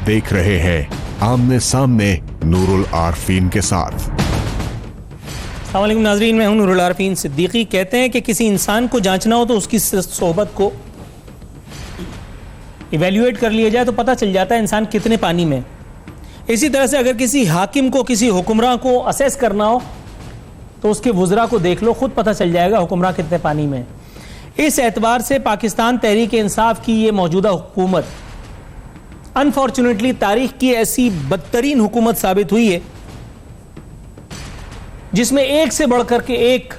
देख रहे हैं आमने सामने नूरुल आरफीन के साथ। अस्सलाम वालेकुम नाज़रीन, मैं हूं नूरुल आरफीन सिद्दीकी। कहते हैं कि किसी इंसान को जांचना हो तो उसकी सोहबत को इवेल्युएट कर लिया जाए तो पता चल जाता है इंसान कितने पानी में। इसी तरह से अगर किसी हाकिम को, किसी हुक्मरान को असेस करना हो तो उसके वुज़रा को देख लो, खुद पता चल जाएगा हुक्मरान कितने पानी में। इस एतबार से पाकिस्तान तहरीक इंसाफ की ये मौजूदा हुकूमत अनफॉर्चुनेटली तारीख की ऐसी बदतरीन हुकूमत साबित हुई है जिसमें एक से बढ़कर के एक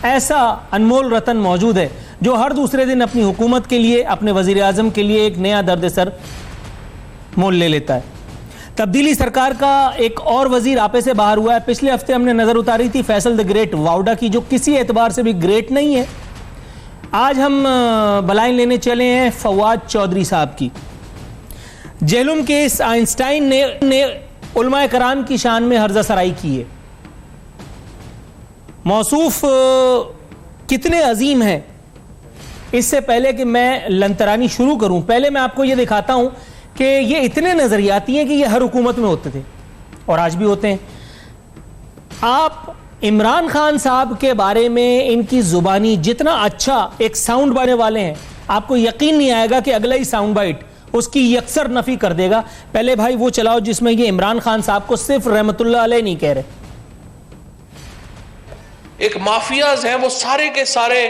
ऐसा अनमोल रतन मौजूद है जो हर दूसरे दिन अपनी हुकूमत के लिए, अपने वजीर आजम के लिए एक नया दर्द सर मोल ले लेता है। तब्दीली सरकार का एक और वजीर आपे से बाहर हुआ है। पिछले हफ्ते हमने नजर उतारी थी फैसल द ग्रेट वाउडा की, जो किसी एतबार से भी ग्रेट नहीं है। आज हम बलाइन लेने चले हैं फवाद चौधरी साहब की। जेहलुम के इस आइंस्टाइन ने उलमाए कराम की शान में हर्जा सराई की है। मौसूफ कितने अजीम हैं। इससे पहले कि मैं लंतरानी शुरू करूं, पहले मैं आपको यह दिखाता हूं कि ये इतने नजरियाती हैं कि ये हर हुकूमत में होते थे और आज भी होते हैं। आप इमरान खान साहब के बारे में इनकी जुबानी जितना अच्छा एक साउंड बाइट वाले हैं, आपको यकीन नहीं आएगा कि अगला ही साउंड बाइट उसकी यकसर नफी कर देगा। पहले भाई वो चलाओ जिसमें ये इमरान खान साहब को सिर्फ रहमतुल्लाह अलैह नहीं कह रहे। एक माफियाज हैं, वो सारे के सारे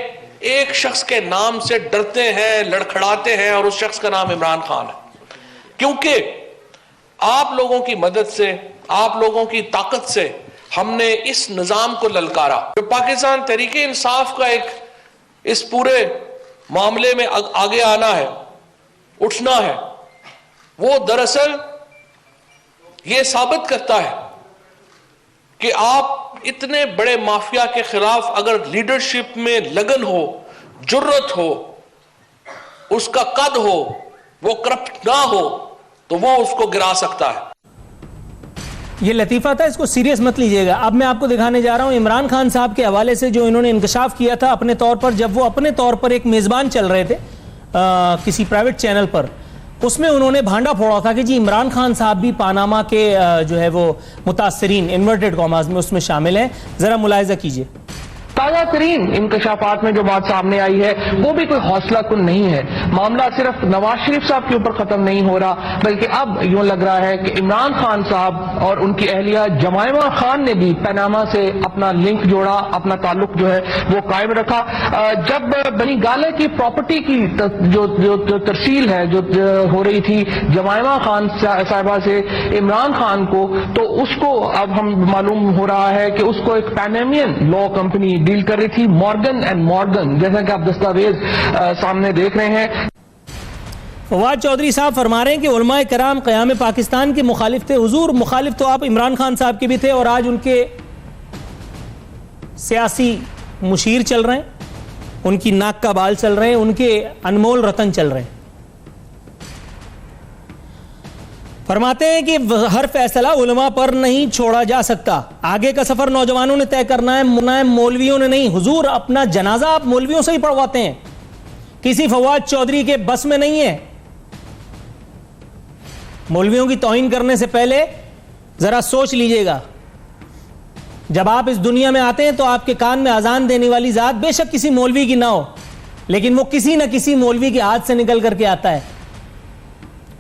एक शख्स के नाम से डरते हैं, लड़खड़ाते हैं, और उस शख्स का नाम इमरान खान है। क्योंकि आप लोगों की मदद से, आप लोगों की ताकत से हमने इस निजाम को ललकारा। जो पाकिस्तान तहरीक इंसाफ का एक इस पूरे मामले में आगे आना है, उठना है, वो दरअसल ये साबित करता है कि आप इतने बड़े माफिया के खिलाफ अगर लीडरशिप में लगन हो, जुर्रत हो, उसका कद हो, वो करप्ट ना हो, तो वो उसको गिरा सकता है। ये लतीफ़ा था, इसको सीरियस मत लीजिएगा। अब मैं आपको दिखाने जा रहा हूं इमरान खान साहब के हवाले से जो इन्होंने इंकशाफ किया था अपने तौर पर, जब वो अपने तौर पर एक मेज़बान चल रहे थे किसी प्राइवेट चैनल पर। उसमें उन्होंने भांडा फोड़ा था कि जी इमरान खान साहब भी पानामा के जो है वो मुतासरीन इन्वर्टेड कॉमास में उसमें शामिल हैं। जरा मुलाहिजा कीजिए। ताजा तरीन इंकशाफात में जो बात सामने आई है वो भी कोई हौसला कुन नहीं है। मामला सिर्फ नवाज शरीफ साहब के ऊपर खत्म नहीं हो रहा, बल्कि अब यूं लग रहा है कि इमरान खान साहब और उनकी अहलिया जमायमा खान ने भी पनामा से अपना लिंक जोड़ा, अपना ताल्लुक जो है वो कायम रखा। जब बनी गाले की प्रॉपर्टी की जो तरसील है जो हो रही थी जमायमा खान साहिबा से इमरान खान को, तो उसको अब हम मालूम हो रहा है कि उसको एक पैनामियन लॉ कंपनी डील कर रही थी, मॉर्गन एंड मॉर्गन, जैसा कि आप दस्तावेज सामने देख रहे हैं। फवाद चौधरी साहब फरमा रहे हैं कि उलमाए कराम क़याम पाकिस्तान के मुखालिफ थे। हुजूर, मुखालिफ तो आप इमरान खान साहब के भी थे और आज उनके सियासी मुशीर चल रहे हैं, उनकी नाक का बाल चल रहे हैं, उनके अनमोल रतन चल रहे हैं। फरमाते हैं कि हर फैसला उलमा पर नहीं छोड़ा जा सकता। आगे का सफर नौजवानों ने तय करना है, मौलवियों ने नहीं। हुजूर, अपना जनाजा आप मौलवियों से ही पढ़वाते हैं, किसी फवाद चौधरी के बस में नहीं है। मौलवियों की तौहीन करने से पहले जरा सोच लीजिएगा। जब आप इस दुनिया में आते हैं तो आपके कान में अजान देने वाली जात बेशक किसी मौलवी की ना हो, लेकिन वो किसी न किसी मौलवी के हाथ से निकल करके आता है,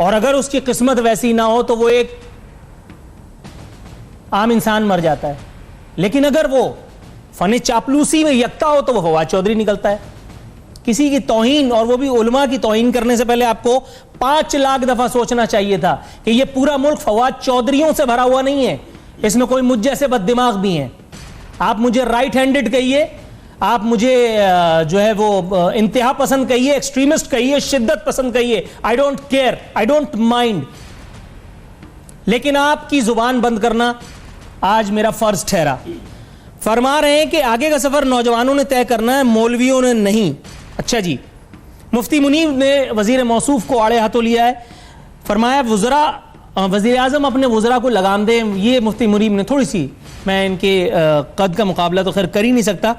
और अगर उसकी किस्मत वैसी ना हो तो वो एक आम इंसान मर जाता है। लेकिन अगर वो फन चापलूसी में यकता हो तो वो फवाद चौधरी निकलता है। किसी की तौहीन, और वो भी उलमा की तौहीन करने से पहले आपको 5 लाख दफा सोचना चाहिए था कि ये पूरा मुल्क फवाद चौधरियों से भरा हुआ नहीं है, इसमें कोई मुझ जैसे बददिमाग भी हैं। आप मुझे राइट हैंडेड कहिए, आप मुझे जो है वो इंतहा पसंद कहिए, एक्सट्रीमिस्ट कहिए, शिद्दत पसंद कहिए, I don't care, I don't mind, लेकिन आपकी जुबान बंद करना आज मेरा फर्ज ठहरा। फरमा रहे हैं कि आगे का सफर नौजवानों ने तय करना है, मौलवियों ने नहीं। अच्छा जी, मुफ्ती मुनीब ने वजीर मौसूफ को आड़े हाथों लिया है। फरमाया वजीर आजम अपने वज़रा को लगाम दें। ये मुफ्ती मुनीब ने थोड़ी सी, मैं इनके कद का मुकाबला तो खैर कर ही नहीं सकता,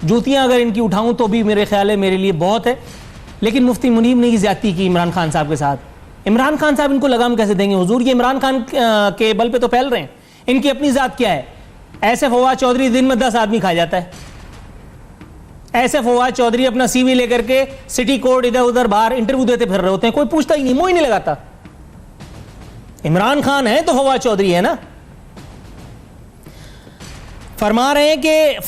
जूतियां अगर इनकी उठाऊं तो भी मेरे ख्याल है मेरे लिए बहुत है, लेकिन मुफ्ती मुनीब ने ही ज्यादती की इमरान खान साहब के साथ। इमरान खान साहब इनको लगाम कैसे देंगे हुजूर? ये इमरान खान के बल पे तो फैल रहे हैं। इनकी अपनी जात क्या है? ऐसे फवाद चौधरी दिन में 10 आदमी खा जाता है। ऐसे फवाद चौधरी अपना सीवी लेकर के सिटी कोर्ट इधर उधर बाहर इंटरव्यू देते फिर रहे होते हैं, कोई पूछता ही नहीं, मुंह ही नहीं लगाता। इमरान खान है तो फवाद चौधरी है ना। फरमा रहे हैं कि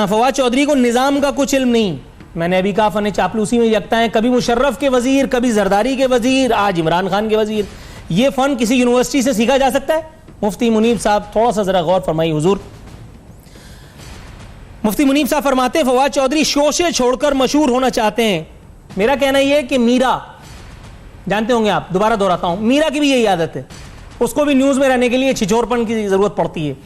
फवाद चौधरी को निजाम का कुछ इल्म नहीं। मैंने अभी कहा फन चापलूसी में यकता है, कभी मुशर्रफ के वजीर, कभी जरदारी के वजीर, आज इमरान खान के वजीर। यह फन किसी यूनिवर्सिटी से सीखा जा सकता है? मुफ्ती मुनीब साहब थोड़ा सा जरा गौर फरमाइए हुजूर। मुफ्ती मुनीब साहब फरमाते हैं फवाद चौधरी शोशे छोड़कर मशहूर होना चाहते हैं। मेरा कहना यह है कि मीरा, जानते होंगे आप, दोबारा दोहराता हूं, मीरा की भी यही आदत है, उसको भी न्यूज में रहने के लिए छिछोरपन की जरूरत पड़ती है।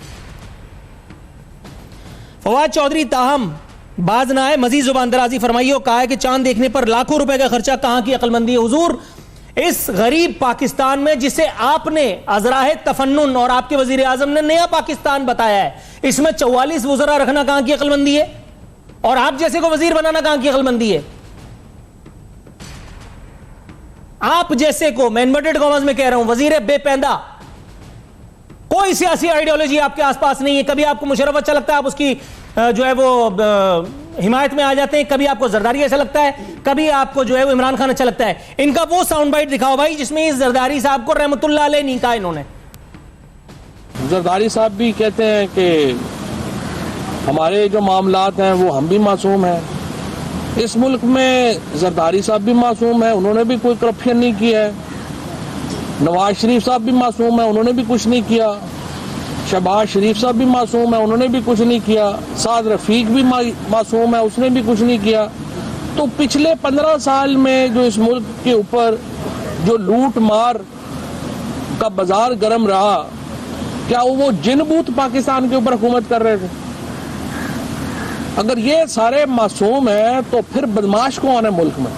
फवाद चौधरी ताहम बाज ना आए, मजीद जुबान दराजी फरमाइए। कहा है कि चांद देखने पर लाखों रुपए का खर्चा कहां की अक्लमंदी है हुजूर? इस गरीब पाकिस्तान में जिसे आपने अजराह तफन्नुन और आपके वजीर आजम ने नया पाकिस्तान बताया है, इसमें 44 वज़रा रखना कहां की अक्लमंदी है? और आप जैसे को वजीर बनाना कहां की अक्लमंदी है? आप जैसे को, मैं इन्वर्टेड कॉमर्स में कह रहा हूं, वजीर बेपैंदा, कोई सियासी आइडियोलॉजी आपके आसपास नहीं है। कभी आपको मुशर्रफ अच्छा लगता है, आप उसकी जो है वो हिमायत में आ जाते हैं, कभी आपको जरदारी अच्छा लगता है, कभी आपको जो है वो इमरान खान अच्छा लगता है। इनका वो साउंड बाइट दिखाओ भाई जिसमें इस जरदारी साहब को रहमतुल्लाह अलैह नहीं कहा इन्होंने। जरदारी साहब भी कहते हैं कि हमारे जो मामलात हैं वो हम भी मासूम हैं। इस मुल्क में जरदारी साहब भी मासूम है, उन्होंने भी कोई करप्शन नहीं किया है। नवाज शरीफ साहब भी मासूम है, उन्होंने भी कुछ नहीं किया। शहबाज शरीफ साहब भी मासूम है, उन्होंने भी कुछ नहीं किया। साद रफीक भी मासूम है, उसने भी कुछ नहीं किया। तो पिछले 15 साल में जो इस मुल्क के ऊपर जो लूट मार का बाजार गर्म रहा, क्या वो जिनबूत पाकिस्तान के ऊपर हुकूमत कर रहे थे? अगर ये सारे मासूम हैं तो फिर बदमाश कौन है मुल्क में?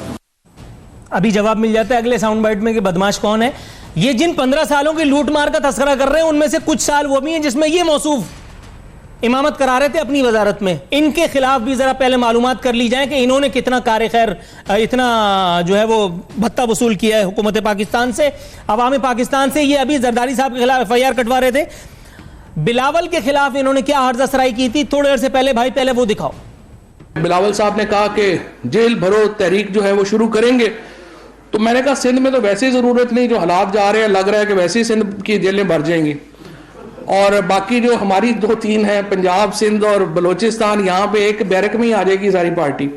अभी जवाब मिल जाता है अगले साउंड बाइट में कि बदमाश कौन है। ये जिन 15 सालों की लूट मार का तस्करा कर रहे हैं, उनमें से कुछ साल वो भी हैं जिसमें ये मौसूफ इमामत करा रहे थे अपनी वजारत में। इनके खिलाफ भी जरा पहले मालूमात कर ली जाए कि इन्होंने कितना कार खैर, इतना जो है वो भत्ता वसूल किया है हुकूमत पाकिस्तान से, अवाम पाकिस्तान से। ये अभी जरदारी साहब के खिलाफ FIR कटवा रहे थे। बिलावल के खिलाफ इन्होंने क्या हर्जा सराई की थी थोड़ी देर से पहले? भाई पहले वो दिखाओ। बिलावल साहब ने कहा कि जेल भरो तहरीक जो है वो शुरू करेंगे। तो मैंने कहा सिंध में तो वैसे ही जरूरत नहीं, जो हालात जा रहे हैं लग रहा है कि वैसे ही सिंध की जेलें भर जाएंगी। और बाकी जो हमारी 2-3 हैं, पंजाब, सिंध और बलोचिस्तान, यहाँ पे एक बैरक में ही आ जाएगी सारी पार्टी।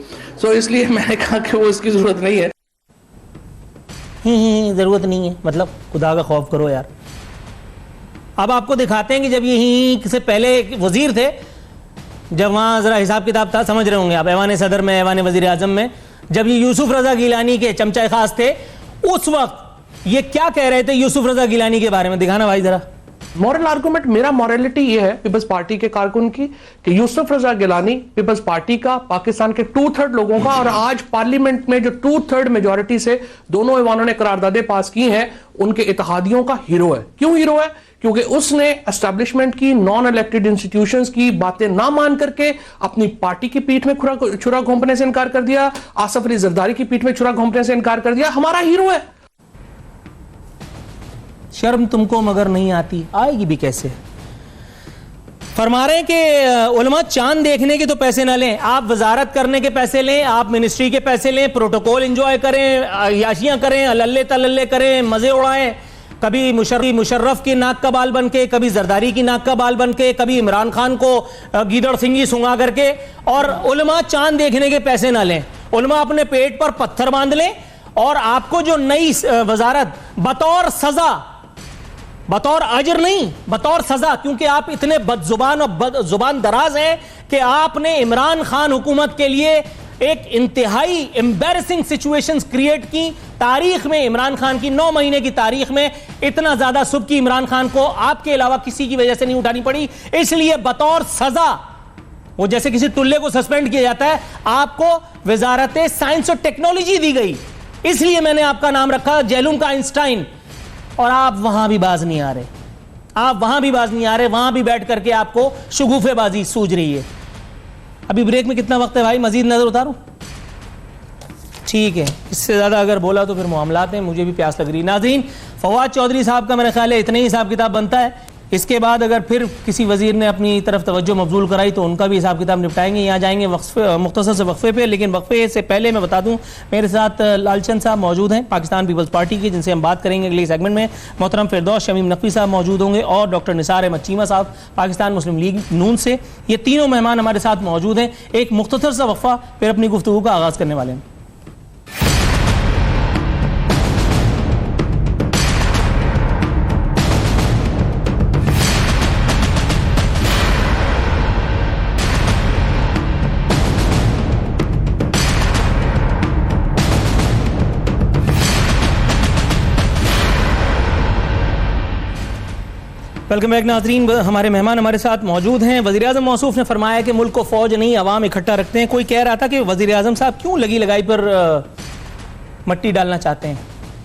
सो इसलिए मैंने कहा कि वो इसकी जरूरत नहीं है। जरूरत नहीं है मतलब खुदा का खौफ करो यार। अब आपको दिखाते हैं कि जब यही से पहले वजीर थे, जब वहां जरा हिसाब किताब था, समझ रहे होंगे आप, ऐवान सदर में, ऐवान वजीर आजम में, जब ये यूसुफ रजा गिलानी के चमचा खास थे, उस वक्त ये क्या कह रहे थे यूसुफ रजा गिलानी के बारे में? दिखाना भाई जरा। मॉरल आर्गुमेंट, मेरा मॉरलिटी ये है पीपल्स पार्टी के कारकुन की कि यूसुफ रजा गिलानी पीपल्स पार्टी का, पाकिस्तान के 2/3 लोगों का, और आज पार्लियामेंट में जो 2/3 मेजोरिटी से दोनों ऐवानों ने करारदादे पास की हैं, उनके इत्तेहादियों का हीरो है। क्यों हीरो है? क्योंकि उसने एस्टैब्लिशमेंट की, नॉन इलेक्टेड इंस्टीट्यूशंस की बातें ना मान करके अपनी पार्टी की पीठ में छुरा घोंपने से इनकार कर दिया, आसफ अली जरदारी की पीठ में छुरा घोंपने से इनकार कर दिया। हमारा हीरो है। शर्म तुमको मगर नहीं आती, आएगी भी कैसे? फरमा रहे हैं कि उलमा चांद देखने के तो पैसे ना लें, आप वजारत करने के पैसे लें, आप मिनिस्ट्री के पैसे लें, प्रोटोकॉल एंजॉय करें, याशियां करें, अल्ले तल्ले करें, मजे उड़ाएं। कभी मुशर्रफ की नाक का बाल बन के, कभी जरदारी की नाक का बाल बन के, कभी इमरान खान को गीदड़ सिंगी सुंगा करके, और उलमा चांद देखने के पैसे ना लें। उलमा अपने पेट पर पत्थर बांध लें, और आपको जो नई वजारत बतौर सजा, बतौर अजर नहीं, बतौर सजा, क्योंकि आप इतने बदजुबान और जुबान दराज हैं कि आपने इमरान खान हुकूमत के लिए एक इंतहाई एम्बैरेसिंग सिचुएशंस क्रिएट की। तारीख में इमरान खान की 9 महीने की तारीख में इतना ज्यादा सुबकी इमरान खान को आपके अलावा किसी की वजह से नहीं उठानी पड़ी। इसलिए बतौर सजा, वो जैसे किसी टुल्ले को सस्पेंड किया जाता है, आपको वजारत साइंस और टेक्नोलॉजी दी गई। इसलिए मैंने आपका नाम रखा जैलूम का आइंस्टाइन। और आप वहां भी बाज नहीं आ रहे, आप वहां भी बाज नहीं आ रहे, वहां भी बैठ करके आपको शगुफेबाजी सूझ रही है। अभी ब्रेक में कितना वक्त है भाई? मजीद नजर उतारूं? ठीक। ठीक है, इससे ज़्यादा अगर बोला तो फिर मामलात हैं, मुझे भी प्यास लग रही। नाज़रीन, फवाद चौधरी साहब का मेरा ख्याल है इतने ही हिसाब किताब बनता है। इसके बाद अगर फिर किसी वजीर ने अपनी तरफ तवज्जो मबजूल कराई तो उनका भी हिसाब किताब निपटाएंगे। यहाँ जाएंगे मुख्तसर से वक्फे पे, लेकिन वक्फे से पहले मैं बता दूं मेरे साथ लालचंद साहब मौजूद हैं पाकिस्तान पीपल्स पार्टी के, जिनसे हम बात करेंगे अगले सेगमेंट में। मोहतरम फिरदौस शमीम नकवी साहब मौजूद होंगे और डॉक्टर निसार अहमद चीमा साहब पाकिस्तान मुस्लिम लीग नून से। ये तीनों मेहमान हमारे साथ मौजूद हैं। एक मुख्तसर सा वक्फा, फिर अपनी गुफ्तगू का आगाज़ करने वाले हैं। वेलकम बैक नाज़रीन, हमारे मेहमान हमारे साथ मौजूद हैं। वज़ीर-ए-आज़म मौसूफ ने फरमाया कि मुल्क को फ़ौज नहीं अवाम इकट्ठा रखते हैं। कोई कह रहा था कि वज़ीर-ए-आज़म साहब क्यों लगी लगाई पर मट्टी डालना चाहते हैं।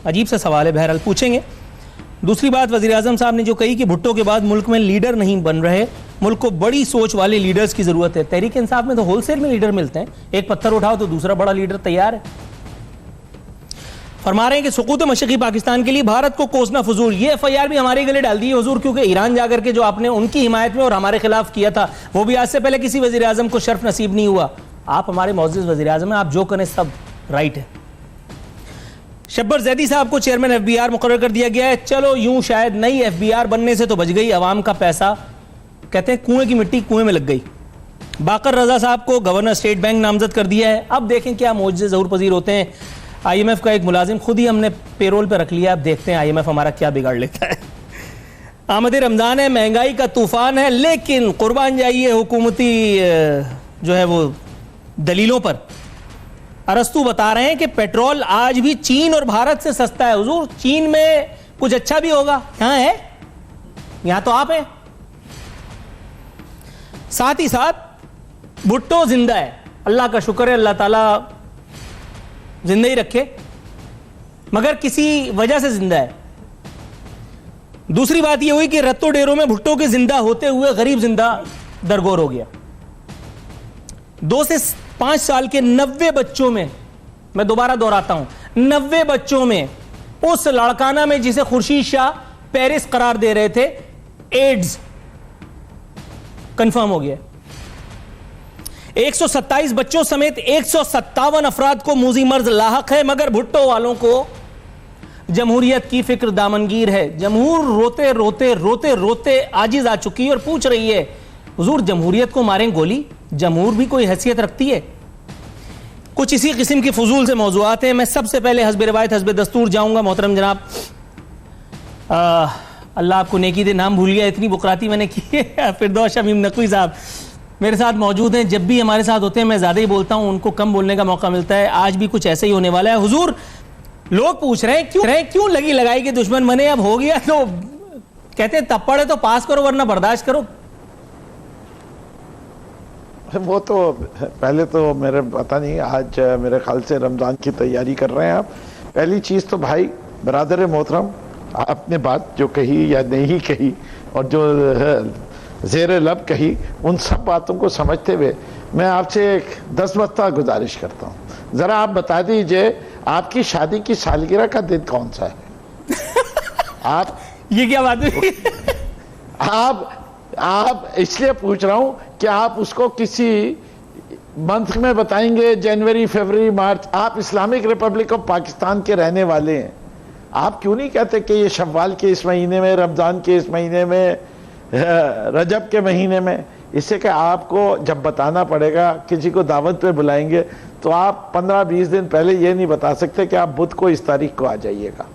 अजीब सा सवाल है, बहरहाल पूछेंगे। दूसरी बात, वज़ीर-ए-आज़म साहब ने जो कही कि भुट्टो के बाद मुल्क में लीडर नहीं बन रहे, मुल्क को बड़ी सोच वाले लीडर्स की ज़रूरत है। तहरीक इंसाफ में तो होलसेल में लीडर मिलते हैं, एक पत्थर उठाओ तो दूसरा बड़ा लीडर तैयार है। फरमा रहे हैं कि सुकूत मशरक़ी पाकिस्तान के लिए भारत को कोसना फजूल। ये FIR भी हमारे गले डाल दी है हुजूर, क्योंकि ईरान जाकर के जो आपने उनकी हिमायत में और हमारे खिलाफ किया था, वो भी आज से पहले किसी वज़ीर आज़म को शर्फ नसीब नहीं हुआ। आप हमारे मौजूद वज़ीर आज़म हैं, आप जो करें सब राइट है। शब्बर जैदी साहब को चेयरमैन FBR मुकर्रर कर दिया गया है। चलो यूं शायद नई FBR बनने से तो बच गई, अवाम का पैसा कहते हैं कुएं की मिट्टी कुएं में लग गई। बाकर रजा साहब को गवर्नर स्टेट बैंक नामजद कर दिया है। अब देखें क्या मौजज़े ज़रूर पजीर होते हैं। IMF का एक मुलाजिम खुद ही हमने पेरोल पर रख लिया, अब देखते हैं IMF हमारा क्या बिगाड़ लेता है। आमद रमज़ान है, महंगाई का तूफान है, लेकिन कुर्बान जाइए हुकूमती जो है वो दलीलों पर। अरस्तु बता रहे हैं कि पेट्रोल आज भी चीन और भारत से सस्ता है। हुजूर, चीन में कुछ अच्छा भी होगा, यहाँ है, यहाँ तो आप हैं। साथ ही साथ भुट्टो जिंदा है, अल्लाह का शुक्र है, अल्लाह ताला जिंदा ही रखे, मगर किसी वजह से जिंदा है। दूसरी बात यह हुई कि रत्तो डेरों में भुट्टो के जिंदा होते हुए गरीब जिंदा दरगोर हो गया। 2 से 5 साल के 90 बच्चों में, मैं दोबारा दोहराता हूं, 90 बच्चों में उस लड़काना में जिसे खुर्शीद शाह पेरिस करार दे रहे थे, एड्स कंफर्म हो गया। 127 बच्चों समेत 157 अफराद को मूजी मर्ज लाहक है, मगर भुट्टो वालों को जमहूरियत की फिक्र दामनगीर है। जमहूर रोते रोते रोते रोते आजिज आ चुकी है और पूछ रही है, हुजूर जमहूरियत को मारें गोली, जमहूर भी कोई हैसियत रखती है? कुछ इसी किस्म की फजूल से मौजूआत हैं। मैं सबसे पहले हस्ब रिवायत हस्ब दस्तूर जाऊंगा। मोहतरम जनाब, अल्लाह आपको नेकी दे, नाम भूल गया, इतनी बुकराती मैंने की है। फिरदौस शमीम नकवी साहब मेरे साथ मौजूद हैं। जब भी हमारे साथ होते हैं मैं ज़्यादा ही बोलता हूं, उनको कम बोलने का मौका मिलता है। आज भी कुछ ऐसे ही होने वाला है। हुजूर, लोग पूछ रहे हैं क्यों लगी लगाई के दुश्मन बने? अब हो गया तो कहते हैं तब पड़े तो पास करो वरना बर्दाश्त करो। वो तो पहले तो मेरे पता नहीं, आज मेरे ख्याल से रमज़ान की तैयारी कर रहे हैं आप। पहली चीज़ तो भाई बरादर मोहतरम, आपने बात जो कही या नहीं कही और जो ज़ेर लब कही, उन सब बातों को समझते हुए मैं आपसे एक 10 वक्ता गुजारिश करता हूँ। ज़रा आप बता दीजिए आपकी शादी की सालगिरह का दिन कौन सा है? आप ये क्या बात है? आप इसलिए पूछ रहा हूं कि आप उसको किसी मंथ में बताएंगे, जनवरी, फरवरी, मार्च। आप इस्लामिक रिपब्लिक ऑफ पाकिस्तान के रहने वाले हैं, आप क्यों नहीं कहते कि ये शव्वाल के इस महीने में, रमज़ान के इस महीने में, रजब के महीने में? इससे कि आपको जब बताना पड़ेगा, किसी को दावत पे बुलाएंगे, तो आप 15-20 दिन पहले ये नहीं बता सकते कि आप बुध को इस तारीख को आ जाइएगा।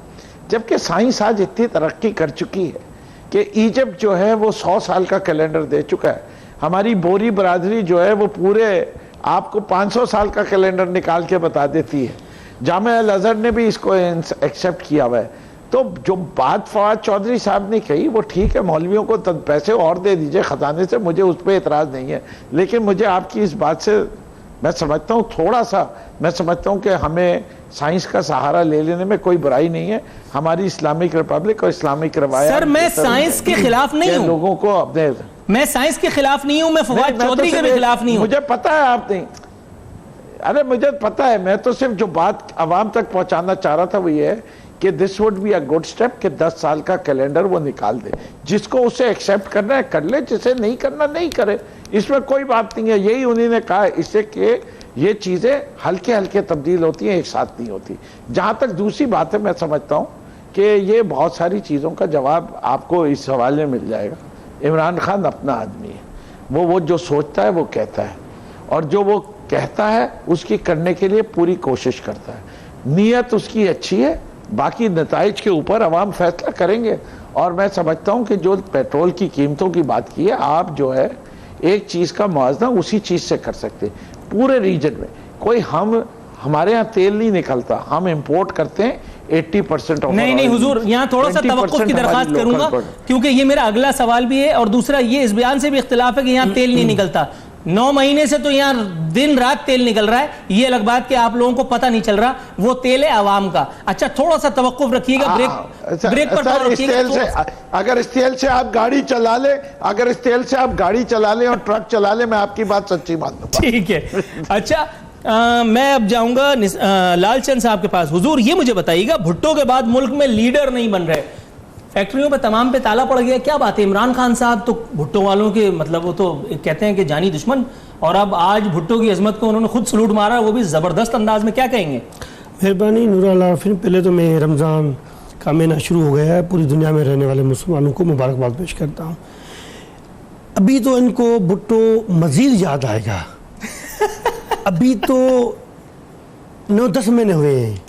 जबकि साइंस आज इतनी तरक्की कर चुकी है कि इजिप्ट जो है वो 100 साल का कैलेंडर दे चुका है। हमारी बोरी बरादरी जो है वो पूरे आपको 500 साल का कैलेंडर निकाल के बता देती है। जामिया अल अज़हर ने भी इसको एक्सेप्ट किया हुआ है। तो जो बात फवाद चौधरी साहब ने कही वो ठीक है, मौलवियों को पैसे और दे दीजिए ख़जाने से, मुझे उस पर एतराज़ नहीं है। लेकिन मुझे आपकी इस बात से मैं समझता हूँ, थोड़ा सा मैं समझता हूँ कि हमें साइंस का सहारा ले लेने में कोई बुराई नहीं है। हमारी इस्लामिक रिपब्लिक और इस्लामिक रवायत। सर, मैं साइंस के खिलाफ नहीं हूँ, लोगों को अपने, मैं साइंस के खिलाफ नहीं हूँ, मैं फवाद चौधरी के भी खिलाफ नहीं हूँ। मुझे पता है आप नहीं, अरे मुझे पता है, मैं तो सिर्फ जो बात आवाम तक पहुंचाना चाह रहा था वो ये है कि this would be a good step कि 10 साल का कैलेंडर वो निकाल दे। जिसको उसे एक्सेप्ट करना है कर ले, जिसे नहीं करना नहीं करे, इसमें कोई बात नहीं है। यही उन्होंने कहा इससे कि ये चीजें हल्के हल्के तब्दील होती हैं, एक साथ नहीं होती। जहां तक दूसरी बात है, मैं समझता हूं कि ये बहुत सारी चीजों का जवाब आपको इस हवाले में मिल जाएगा। इमरान खान अपना आदमी है, वो जो सोचता है वो कहता है, और जो वो कहता है उसकी करने के लिए पूरी कोशिश करता है। नीयत उसकी अच्छी है, बाकी नताइज के ऊपर अवाम फैसला करेंगे। और मैं समझता हूं कि जो पेट्रोल की कीमतों की बात की है, आप जो है एक चीज का मुआवजा उसी चीज से कर सकते हैं। पूरे रीजन में कोई हमारे यहाँ तेल नहीं निकलता, हम इंपोर्ट करते हैं 80% ऑफ। नहीं हुजूर, यहाँ थोड़ा सा तवक्कुफ की दरखास्त करूंगा, क्योंकि ये मेरा अगला सवाल भी है, और दूसरा ये इस बयान से भी इख्तिलाफ है कि यहाँ तेल नहीं निकलता। 9 महीने से तो यहाँ दिन रात तेल निकल रहा है, ये अलग बात कि आप लोगों को पता नहीं चल रहा, वो तेल है आवाम का। अच्छा, थोड़ा सा तवक्कुफ रखिएगा, ब्रेक पर अगर इस तेल से आप गाड़ी चला ले, अगर इस तेल से आप गाड़ी चला ले और ट्रक चला ले, मैं आपकी बात सच्ची मान लूंगा। ठीक है। अच्छा, मैं अब जाऊंगा लालचंद साहब के पास। हुजूर, ये मुझे बताइएगा, भुट्टो के बाद मुल्क में लीडर नहीं बन रहे, फैक्ट्रियों पे तमाम पे ताला पड़ गया, क्या बात है? इमरान खान साहब तो भुट्टो वालों के मतलब वो तो कहते हैं कि जानी दुश्मन, और अब आज भुट्टो की अजमत को उन्होंने खुद सलूट मारा, वो भी जबरदस्त अंदाज में, क्या कहेंगे? मेहरबानी नूरुल आरिफीन, पहले तो मैं रमज़ान का महीना शुरू हो गया है, पूरी दुनिया में रहने वाले मुसलमानों को मुबारकबाद पेश करता हूँ। अभी तो इनको भुट्टो मजीद याद आएगा। अभी तो 9-10 महीने हुए हैं,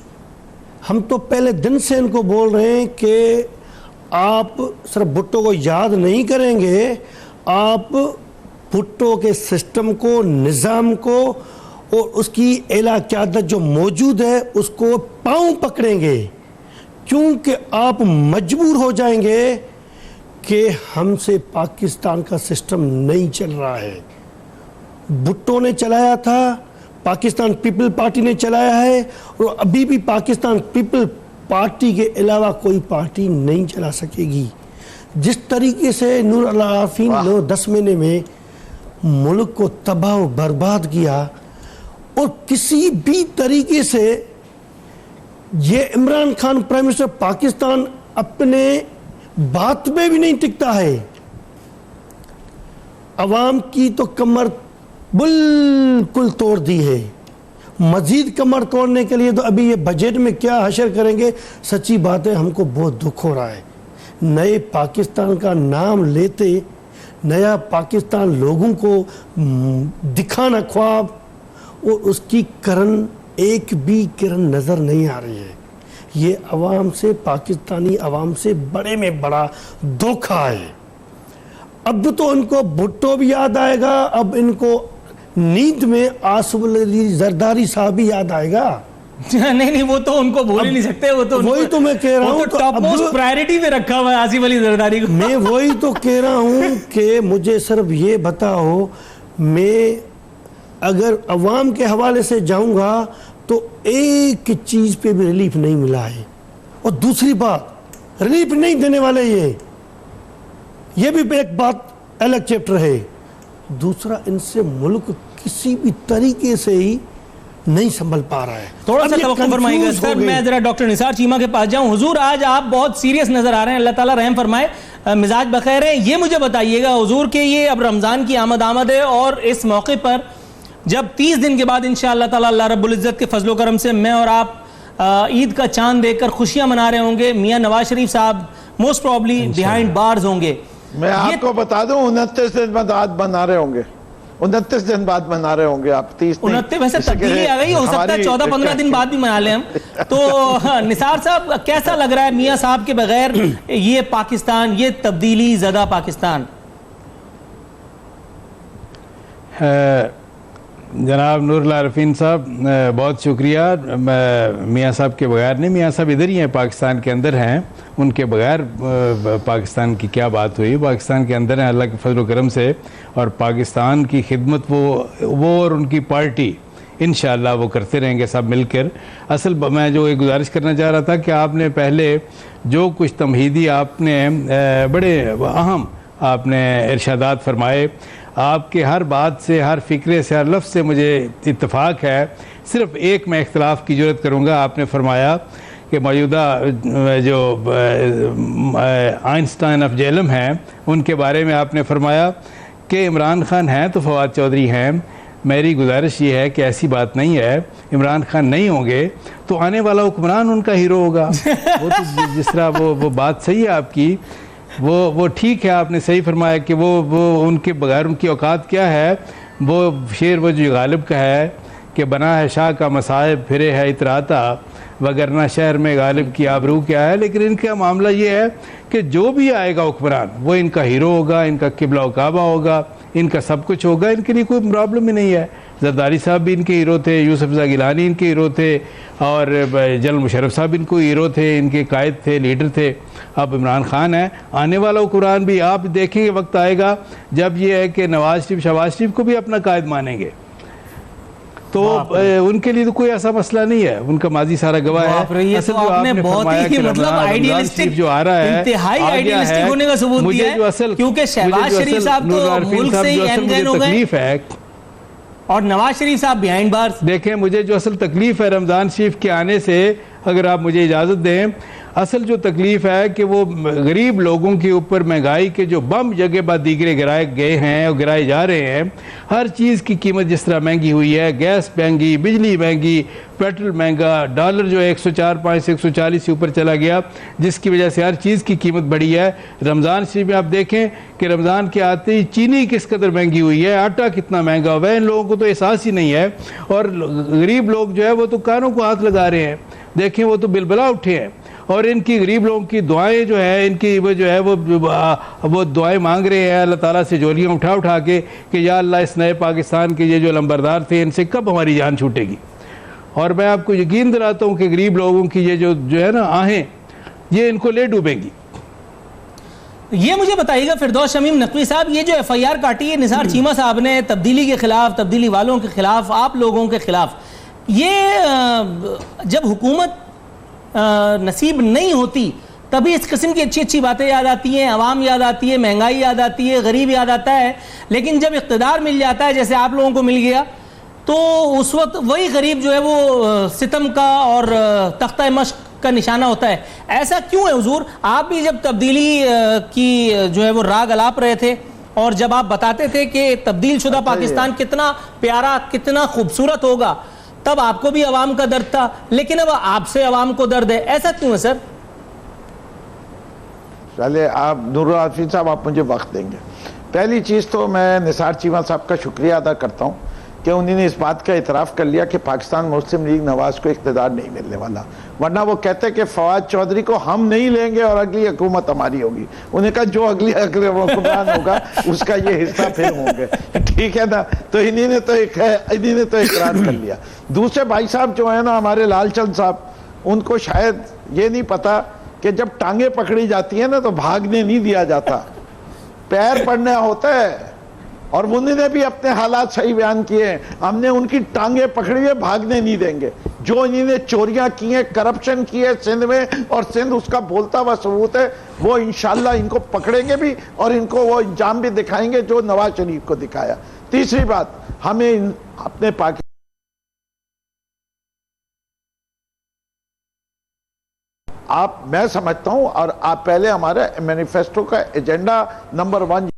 हम तो पहले दिन से इनको बोल रहे हैं कि आप सिर्फ भुट्टो को याद नहीं करेंगे, आप भुट्टो के सिस्टम को, निज़ाम को और उसकी एला क़यादत जो मौजूद है उसको पांव पकड़ेंगे, क्योंकि आप मजबूर हो जाएंगे कि हमसे पाकिस्तान का सिस्टम नहीं चल रहा है। भुट्टो ने चलाया था, पाकिस्तान पीपल पार्टी ने चलाया है, और अभी भी पाकिस्तान पीपल पार्टी के अलावा कोई पार्टी नहीं चला सकेगी। जिस तरीके से नूरुल आरिफीन 9-10 महीने में मुल्क को तबाह बर्बाद किया, और किसी भी तरीके से ये इमरान खान प्राइम मिनिस्टर पाकिस्तान अपने बात में भी नहीं टिकता है। अवाम की तो कमर बिल्कुल तोड़ दी है, मजीद कमर तोड़ने के लिए तो अभी ये बजट में क्या हशर करेंगे। सच्ची बात है, हमको बहुत दुख हो रहा है। नए पाकिस्तान का नाम लेते, नया पाकिस्तान लोगों को दिखाना ख्वाब, और उसकी किरण, एक भी किरण नज़र नहीं आ रही है। ये अवाम से, पाकिस्तानी अवाम से बड़े में बड़ा धोखा है। अब तो इनको भुट्टो भी याद आएगा, अब इनको नींद में आसिफ अली जरदारी साहब भी याद आएगा। नहीं, वो तो उनको भूल ही नहीं सकते, वो तो वही तो मैं कह रहा हूँ, टॉप मोस्ट प्रायोरिटी में रखा हुआ है आसिफ अली जरदारी को। मैं वही तो कह रहा हूँ कि मुझे सिर्फ ये बताओ, मैं अगर अवाम के हवाले से जाऊंगा तो एक चीज पे भी रिलीफ नहीं मिला है, और दूसरी बात, रिलीफ नहीं देने वाले ये भी एक बात अलग चैप्टर है। दूसरा, इनसे मुल्क किसी भी तरीके से ही नहीं संभल पा रहा है। थोड़ा सा तवक्कुफ फरमाइएगा सर, मैं जरा डॉक्टर निसार चीमा के पास जाऊं। हुजूर, आज आप बहुत सीरियस नजर आ रहे हैं, अल्लाह ताला रहम फरमाए, मिजाज बखैर है। ये मुझे बताइएगा हुजूर कि ये अब रमजान की आमद है, और इस मौके पर जब 30 दिन के बाद इंशाअल्लाह ताला अल्लाह रब्बुल इज्जत के फजलो करम से मैं और आप ईद का चांद देखकर खुशियां मना रहे होंगे, मियां नवाज शरीफ साहब मोस्ट प्रॉब्ली बिहाइंड बार्स होंगे। मैं आपको बता दूं, 29 दिन बाद बना रहे होंगे, 29 दिन बाद बना रहे होंगे आप। 29 वैसे तब्दीली आ गई, हो सकता है 14-15 दिन बाद भी मना लें हम तो। निसार साहब, कैसा लग रहा है मियां साहब के बगैर ये पाकिस्तान, ये तब्दीली ज़दा पाकिस्तान? जनाब नूरुल आरिफीन साहब, बहुत शुक्रिया। मियाँ साहब के बगैर नहीं, मियाँ साहब इधर ही हैं, पाकिस्तान के अंदर हैं, उनके बगैर पाकिस्तान की क्या बात हुई। पाकिस्तान के अंदर हैं अल्लाह के फजल करम से, और पाकिस्तान की खिदमत वो और उनकी पार्टी इंशाअल्लाह वो करते रहेंगे सब मिलकर। असल मैं जो एक गुजारिश करना चाह रहा था कि आपने पहले जो कुछ तमहीदी आपने बड़े अहम आपने इरशादात फरमाए, आपके हर बात से, हर फ़िक्रे से, हर लफ्ज़ से मुझे इत्तफ़ाक़ है। सिर्फ़ एक मैं इख्तलाफ की ज़रूरत करूँगा। आपने फरमाया कि मौजूदा जो आइंस्टाइन ऑफ जेलम हैं उनके बारे में आपने फरमाया कि इमरान खान हैं तो फवाद चौधरी हैं। मेरी गुजारिश ये है कि ऐसी बात नहीं है, इमरान खान नहीं होंगे तो आने वाला हुक्मरान उनका हीरो होगा। वो तो जिस तरह वो बात सही है आपकी, वो ठीक है, आपने सही फरमाया कि वो उनके बगैर उनकी औकात क्या है। वो शेर वो जो गालिब का है कि बना है शाह का मसाहिब फिरे है इतराता, वगरना शहर में गालिब की आबरू क्या है। लेकिन इनका मामला ये है कि जो भी आएगा हुक्मरान वो इनका हीरो होगा, इनका किबला व काबा होगा, इनका सब कुछ होगा, इनके लिए कोई प्रॉब्लम ही नहीं है। जरदारी साहब भी इनके हीरो थे, यूसुफ ज़ा गिलानी इनके हीरो थे, और जनरल मुशर्रफ साहब इनको हीरो थे, इनके कायद थे, लीडर थे। अब इमरान खान है, आने वाला हुक्मरान भी आप देखेंगे वक्त आएगा जब ये है कि नवाज शरीफ शहबाज शरीफ को भी अपना कायद मानेंगे, तो उनके लिए तो कोई ऐसा मसला नहीं है, उनका माजी सारा गवाह है। ये तो आपने बहुत ही मतलब आइडियलिस्टिक जो आ रहा है, इंतहाई आइडियलिस्टिक होने का सबूत दिया है, क्योंकि शहबाज शरीफ साहब तो मुल्क से ही एनगैन हो गए और नवाज शरीफ साहब बिहाइंड बार्स। देखें, मुझे जो असल तकलीफ है रमज़ान शरीफ के आने से, अगर आप मुझे इजाज़त दें, असल जो तकलीफ है कि वो गरीब लोगों के ऊपर महंगाई के जो बम जगह बाद दीगरे गिराए गए हैं और गिराए जा रहे हैं। हर चीज़ की कीमत जिस तरह महंगी हुई है, गैस महंगी, बिजली महंगी, पेट्रोल महंगा, डॉलर जो है 104-5 से 140 से ऊपर चला गया, जिसकी वजह से हर चीज़ की कीमत बढ़ी है। रमज़ान शरीफ में आप देखें कि रमज़ान के आते ही चीनी किस कदर महंगी हुई है, आटा कितना महंगा हुआ है, इन लोगों को तो एहसास ही नहीं है। और गरीब लोग जो है वो तो कानों को हाथ लगा रहे हैं, देखें वो तो बिलबला उठे हैं। और इनकी गरीब लोगों की दुआएं जो है, इनकी वो जो है वो दुआएं मांग रहे हैं अल्लाह ताला से, जोलियाँ उठा उठा के कि या अल्लाह इस नए पाकिस्तान के ये जो लंबरदार थे इनसे कब हमारी जान छूटेगी। और मैं आपको यकीन दिलाता हूँ कि गरीब लोगों की ये जो है ना आहें, ये इनको ले डूबेंगी। ये मुझे बताइएगा फिरदौस शमीम नकवी साहब, ये जो FIR काटी है निसार चीमा साहब ने तब्दीली के खिलाफ, तब्दीली वालों के खिलाफ, आप लोगों के खिलाफ, ये जब हुकूमत नसीब नहीं होती तभी इस किस्म की अच्छी अच्छी बातें याद आती हैं, अवाम याद आती है, महंगाई याद आती है, गरीब याद आता है। लेकिन जब इक़्तिदार मिल जाता है, जैसे आप लोगों को मिल गया, तो उस वक्त वही गरीब जो है वो सितम का और तख्ता मश्क का निशाना होता है। ऐसा क्यों है हुजूर? आप भी जब तब्दीली की जो है वो राग अलाप रहे थे और जब आप बताते थे कि तब्दील शुदा पाकिस्तान कितना प्यारा, कितना खूबसूरत होगा, तब आपको भी अवाम का दर्द था, लेकिन अब आपसे अवाम को दर्द है। ऐसा क्यों है सर? चले आप नूरुल आरफीन साहब, आप मुझे वक्त देंगे। पहली चीज़ तो मैं निसार चीमा साहब का शुक्रिया अदा करता हूँ कि उन्होंने इस बात का इतराफ़ कर लिया कि पाकिस्तान मुस्लिम लीग नवाज को इक़्तिदार नहीं मिलने वाला, वरना वो कहते कि फवाद चौधरी को हम नहीं लेंगे और अगली हुकूमत हमारी होगी। उन्हें कहा जो अगली हुक्मरान होगा उसका ये हिस्सा फिर होंगे, ठीक है ना। तो इन्हीं ने तो इकरार कर लिया। दूसरे भाई साहब जो है ना हमारे लालचंद साहब, उनको शायद ये नहीं पता कि जब टांगे पकड़ी जाती है ना तो भागने नहीं दिया जाता, पैर पड़ना होता है। और उन्होंने भी अपने हालात सही बयान किए हैं, हमने उनकी टांगे पकड़ी है, भागने नहीं देंगे। जो इन्होंने चोरियां की हैं, करप्शन की है सिंध में, और सिंध उसका बोलता हुआ सबूत है, वो इंशाल्लाह इनको पकड़ेंगे भी और इनको वो इंजाम भी दिखाएंगे जो नवाज शरीफ को दिखाया। तीसरी बात, हमें अपने पाकिस्तान मैं समझता हूं, और आप पहले हमारे मैनिफेस्टो का एजेंडा नंबर 1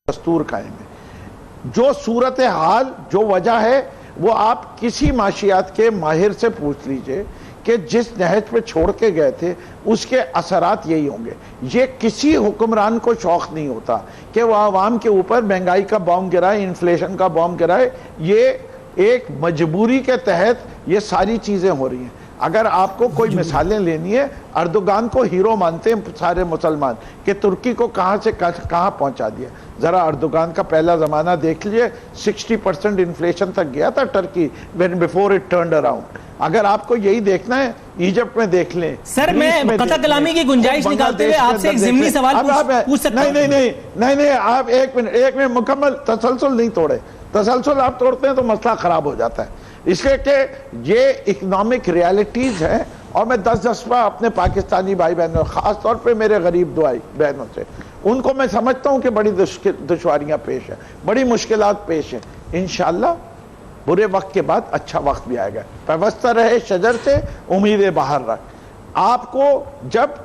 दस्तूर कायम है। जो सूरत हाल, जो वजह है, वो आप किसी माशियात के माहिर से पूछ लीजिए कि जिस नहज पे छोड़ के गए थे उसके असरात यही होंगे। ये किसी हुक्मरान को शौक नहीं होता कि वह आवाम के ऊपर महंगाई का बॉम्ब गिराए, इन्फ्लेशन का बॉम्ब गिराए। ये एक मजबूरी के तहत ये सारी चीजें हो रही हैं। अगर आपको कोई मिसालें लेनी है, अर्दोगान को हीरो मानते हैं सारे मुसलमान कि तुर्की को कहां से कहां पहुंचा दिया। जरा अर्दोगान का पहला जमाना देख लीजिए, 60% इन्फ्लेशन तक गया था Turkey when before it turned around. अगर आपको यही देखना है, इजिप्ट में देख लें। सर, मैं कथा कलामी की गुंजाइश निकालते हुए आपसे एक ज़िमनी सवाल पूछ सकता हूं? नहीं, आप एक मिनट मुकम्मल तसलसल नहीं तोड़े। तसलसल आप तोड़ते हैं तो मसला खराब हो जाता है। इसलिए कि ये इकोनॉमिक रियलिटीज हैं और मैं 10 बार अपने पाकिस्तानी भाई बहनों, खास तौर पे मेरे गरीब दुआई बहनों से, उनको मैं समझता हूं कि बड़ी दुश्वारियां पेश है, बड़ी मुश्किलात पेश है। इंशाअल्लाह बुरे वक्त के बाद अच्छा वक्त भी आएगा। पैवस्ता रहे शजर से, उम्मीदें बाहर रख। आपको जब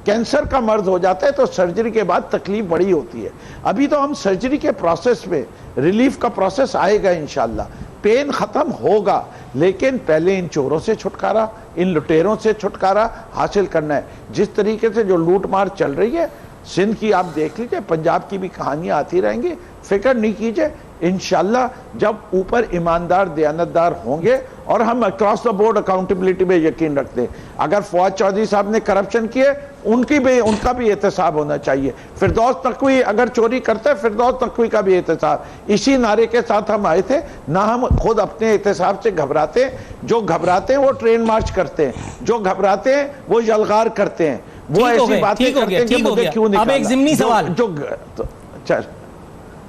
कैंसर का मर्ज हो जाता है तो सर्जरी के बाद तकलीफ बड़ी होती है। अभी तो हम सर्जरी के प्रोसेस में, रिलीफ का प्रोसेस आएगा इंशाअल्लाह, पेन खत्म होगा, लेकिन पहले इन चोरों से छुटकारा, इन लुटेरों से छुटकारा हासिल करना है। जिस तरीके से जो लूट मार चल रही है सिंध की, आप देख लीजिए, पंजाब की भी कहानियां आती रहेंगी, फिक्र नहीं कीजिए। इंशाअल्लाह जब ऊपर ईमानदार दयानतदार होंगे, और हम अक्रॉस द बोर्ड अकाउंटेबिलिटी में यकीन रखते हैं। अगर फवाद चौधरी साहब ने करप्शन किए, उनका भी एहतसाब होना चाहिए। फिरदौस तकवी अगर चोरी करता है, फिरदौस तकवी का भी एहतसाब। इसी नारे के साथ हम आए थे ना, हम खुद अपने एहतसाब से घबराते हैं। जो घबराते हैं वो ट्रेन मार्च करते हैं, जो घबराते हैं वो यलगार करते हैं, वो ऐसी बातें करते हैं कि मुझे क्यों निकाला। अब एक ज़िम्नी सवाल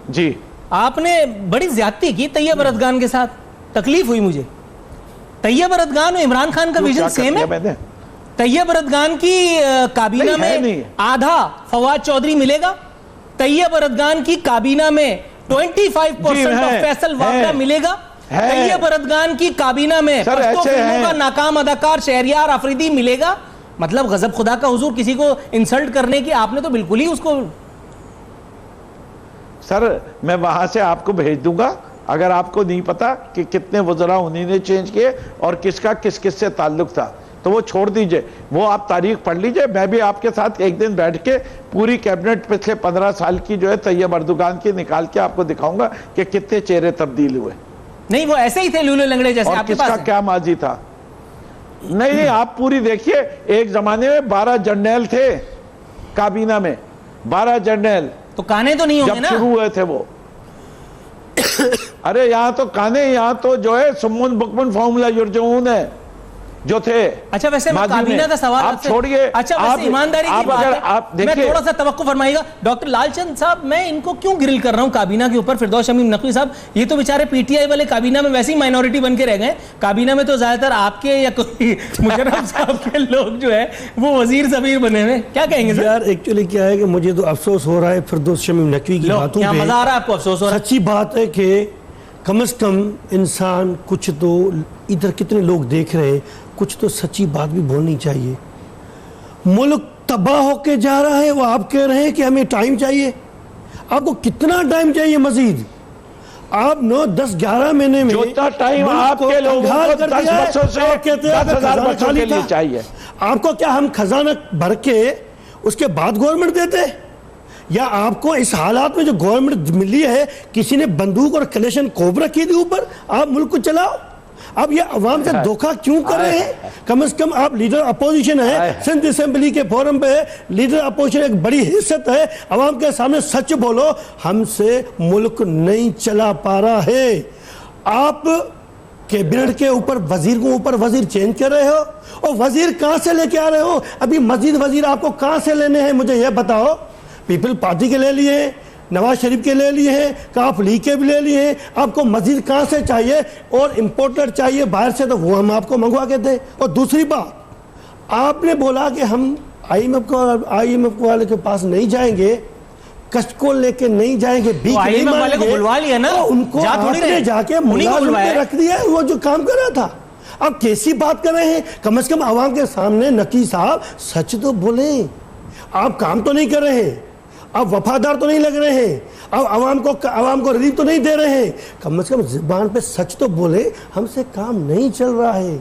जी, आपने बड़ी ज्यादती की तैयब अरदगान के साथ, तकलीफ हुई मुझे। तैयब अरदगान और इमरान खान का विजन सेम है। तैयब अरदगान की काबीना में आधा फवाद चौधरी मिलेगा, तैयब अरदगान की काबीना में 25% ऑफ फैसल वाकड़ा मिलेगा, तैयब अरदगान की काबीना में फिल्मों का नाकाम अदाकार शहरियार अफरीदी मिलेगा। मतलब गजब खुदा का हुजूर, किसी को इंसल्ट करने की आपने तो बिल्कुल ही उसको। सर मैं वहां से आपको भेज दूंगा, अगर आपको नहीं पता कि कितने वज़रा उन्हीं ने चेंज किए और किसका किस से ताल्लुक था, तो वो छोड़ दीजिए, वो आप तारीख पढ़ लीजिए। मैं भी आपके साथ एक दिन बैठ के पूरी कैबिनेट पिछले 15 साल की जो है तैयब अरदगान की निकाल के आपको दिखाऊंगा कि कितने चेहरे तब्दील हुए। नहीं, वो ऐसे ही थे लूले लंगड़े जैसे, और आपके किसका पास क्या माजी था। नहीं, आप पूरी देखिए, एक जमाने में 12 जर्नैल थे काबीना में, 12 जर्नैल। तो काने तो नहीं होंगे ना, जब शुरू हुए थे वो। अरे यहाँ तो काने, यहाँ तो जो है सुम्मुन बुकमुन फॉर्मूला युरजऊन है जो थे। अच्छा, वैसे मैं काबीना का सवाल आप छोड़िए। अच्छा, वैसे ईमानदारी की बात है, आप देखिए, मैं थोड़ा सा तवक्कुफ फरमाइएगा। डॉक्टर लालचंद साहब, मैं इनको क्यों ग्रिल कर रहा हूं काबीना के ऊपर? फिरदौस शमीम नकवी साहब, ये तो बेचारे पीटीआई वाले काबीना में वैसे ही माइनॉरिटी बन के रह गए। काबीना में तो ज्यादातर आपके या कोई मुशर्रफ साहब के लोग जो है वो वजीर सबीर बने हुए। क्या कहेंगे सर? यार एक्चुअली क्या है कि मुझे तो अफसोस हो रहा है फिरदौस शमीम नकवी की बातों पे। मजा आ रहा है आपको? अफसोस हो रहा है? सच्ची बात है कि कम से कम इंसान कुछ तो, इधर कितने लोग देख रहे हैं, कुछ तो सच्ची बात भी बोलनी चाहिए। मुल्क तबाह होके जा रहा है, वो आप कह रहे हैं कि हमें टाइम चाहिए। आपको कितना टाइम चाहिए मजीद? आप 9, 10, 11 महीने में जितना टाइम आपके लोगों को 10 बच्चों से 10,000 बच्चों के लिए चाहिए। आपको क्या हम खजाना भर के उसके बाद गवर्नमेंट देते, या आपको इस हालात में जो गवर्नमेंट मिली है, किसी ने बंदूक और कलेशन कोब रखी थी ऊपर, आप मुल्क को चलाओ? अब ये अवाम से धोखा क्यों कर रहे हैं? कम से कम आप लीडर अपोजिशन है, सिंध असेंबली के फोरम पे लीडर अपोजिशन एक बड़ी हिस्सत है, अवाम के सामने सच बोलो, हमसे मुल्क नहीं चला पा रहा है। आप कैबिनेट के ऊपर वजीर को ऊपर वजीर चेंज कर रहे हो, और वजीर कहां से लेके आ रहे हो? अभी मजीद वजीर आपको कहां से लेने हैं, मुझे यह बताओ। पीपल पार्टी के ले लिए, नवाज शरीफ के ले लिए हैं, काफ लीग के भी ले लिए हैं, आपको मजीद कहां से चाहिए? और इंपोर्टर चाहिए बाहर से, तो वो हम आपको मंगवा के दें। और दूसरी बात, आपने बोला कि हम आईएमएफ वाले के पास नहीं जाएंगे, कष्ट को लेके नहीं जाएंगे, बीच नहीं वाले को बुलवा लिया ना, तो उनको आपने जाके मुलाजिम पे रख दिया, वो जो काम कर रहा था। आप कैसी बात कर रहे हैं? कम से कम आवाम के सामने नकी साहब सच तो बोले। आप काम तो नहीं कर रहे हैं, आप वफादार तो नहीं लग रहे हैं, आप आवाम को रिलीफ तो नहीं दे रहे हैं, कम से कम जुबान पे सच तो बोले, हमसे काम नहीं चल रहा है।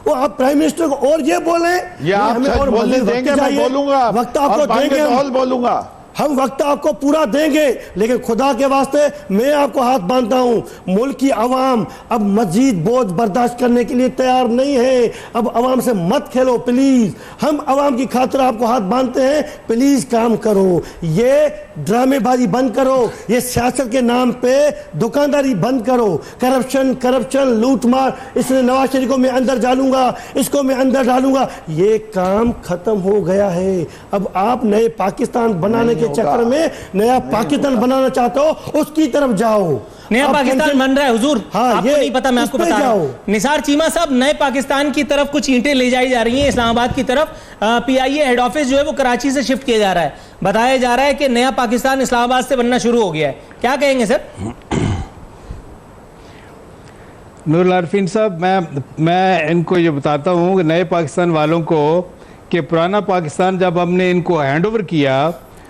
वो आप प्राइम मिनिस्टर को और ये बोले, ये आप सच बोलने देंगे, मैं बोलूंगा, वक्त आपको देंगे, बोलूंगा, हम वक्त आपको पूरा देंगे, लेकिन खुदा के वास्ते मैं आपको हाथ बांधता हूं, मुल्क की आवाम अब मजीद बोझ बर्दाश्त करने के लिए तैयार नहीं है। अब आवाम से मत खेलो प्लीज, हम आवाम की खातिर आपको हाथ बांधते हैं, प्लीज काम करो, ये ड्रामेबाजी बंद करो, ये सियासत के नाम पे दुकानदारी बंद करो, करप्शन लूट मार, इसने नवाज शरीफ को मैं अंदर डालूंगा, इसको मैं अंदर डालूंगा, ये काम खत्म हो गया है। अब आप नए पाकिस्तान बनाने के चक्कर में नया पाकिस्तान बनाना चाहते हो उसकी तरफ जाओ। नया पाकिस्तान बन रहा है हुजूर, हाँ, आपको नहीं पता, मैं आपको बता रहा हूं। निसार चीमा साहब, नए पाकिस्तान की तरफ कुछ ईंटें ले जाई जा रही हैं इस्लामाबाद की तरफ। पीआईए हेड ऑफिस जो है वो कराची से शिफ्ट किया जा रहा है। बताया जा रहा है कि नया पाकिस्तान इस्लामाबाद से बनना शुरू हो गया है। क्या कहेंगे सर? नूरुल आरफीन साहब, मैं इनको ये बताता हूँ कि नए पाकिस्तान वालों को कि पुराना पाकिस्तान जब हमने इनको हैंडओवर किया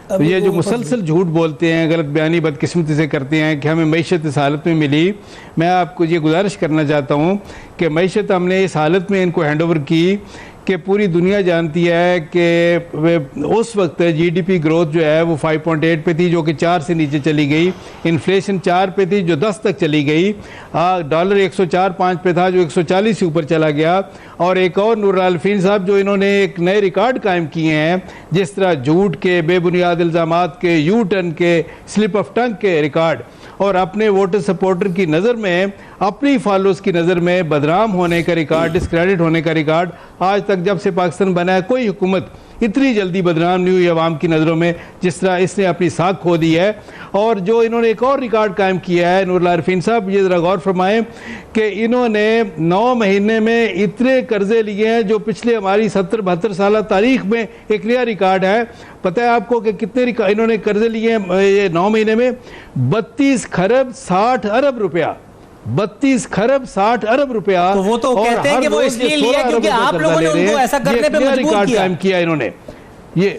तो ये जो मुसलसल झूठ बोलते हैं, गलत बयानी बदकिस्मती से करते हैं कि हमें मईशत इस हालत में मिली, मैं आपको ये गुजारिश करना चाहता हूँ कि मईशत हमने इस हालत में इनको हैंडओवर की कि पूरी दुनिया जानती है कि उस वक्त जीडीपी ग्रोथ जो है वो 5.8 पे थी, जो कि 4 से नीचे चली गई। इन्फ्लेशन 4 पे थी जो 10 तक चली गई। डॉलर 104.5 पे था जो 140 से ऊपर चला गया। और एक और नूरुल आरफीन साहब, जो इन्होंने एक नए रिकॉर्ड कायम किए हैं, जिस तरह झूठ के, बेबुनियाद इल्ज़ामात के, यू टर्न के, स्लिप ऑफ टंग के रिकॉर्ड, और अपने वोटर सपोर्टर की नज़र में, अपनी फॉलोअर्स की नज़र में बदनाम होने का रिकॉर्ड, डिस्क्रेडिट होने का रिकॉर्ड, आज तक जब से पाकिस्तान बना है कोई हुकूमत इतनी जल्दी बदनाम नहीं हुई अवाम की नज़रों में जिस तरह इसने अपनी साख खो दी है। और जो इन्होंने एक और रिकॉर्ड कायम किया है, नूरुल आरफीन साहब ये ज़रा गौर फरमाएं कि इन्होंने 9 महीने में इतने कर्जे लिए हैं जो पिछले हमारी 70-72 साल तारीख में एक नया रिकॉर्ड है। पता है आपको कि कितने इन्होंने कर्जे लिए हैं ये 9 महीने में? 32 खरब 60 अरब रुपया। 32 खरब 60 अरब रुपया। तो वो तो कहते हैं कि वो इसलिए लिया क्योंकि आप लोगों ने उनको ऐसा करने पे मजबूर किया। इन्होंने ये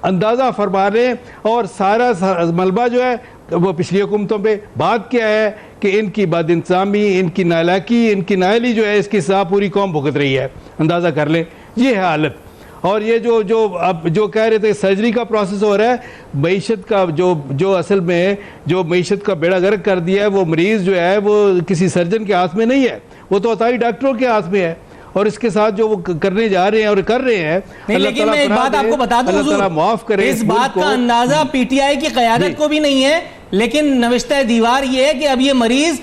अंदाजा फरमा रहे, और सारा मलबा जो है वो पिछली हुकूमतों पे। बात क्या है कि इनकी बदइंतजामी, इनकी नालायकी, इनकी नाअहली जो है, इसकी सजा पूरी कौम भुगत रही है। अंदाजा कर लें, ये है हालत। और ये अब जो कह रहे थे सर्जरी का प्रोसेस हो रहा है, मईशत का जो असल में जो मईशत का बेड़ा गर्क कर दिया है, वो मरीज जो है वो किसी सर्जन के हाथ में नहीं है, वो तो अताई डॉक्टरों के हाथ में है। और इसके साथ जो वो करने जा रहे हैं और कर रहे हैं, लेकिन मैं एक बात आपको बता दूं, अल्लाह ताला माफ करे, इस बात का अंदाजा पीटीआई की क़यादत को भी नहीं है, लेकिन नविश्ता दीवार ये है कि अब ये मरीज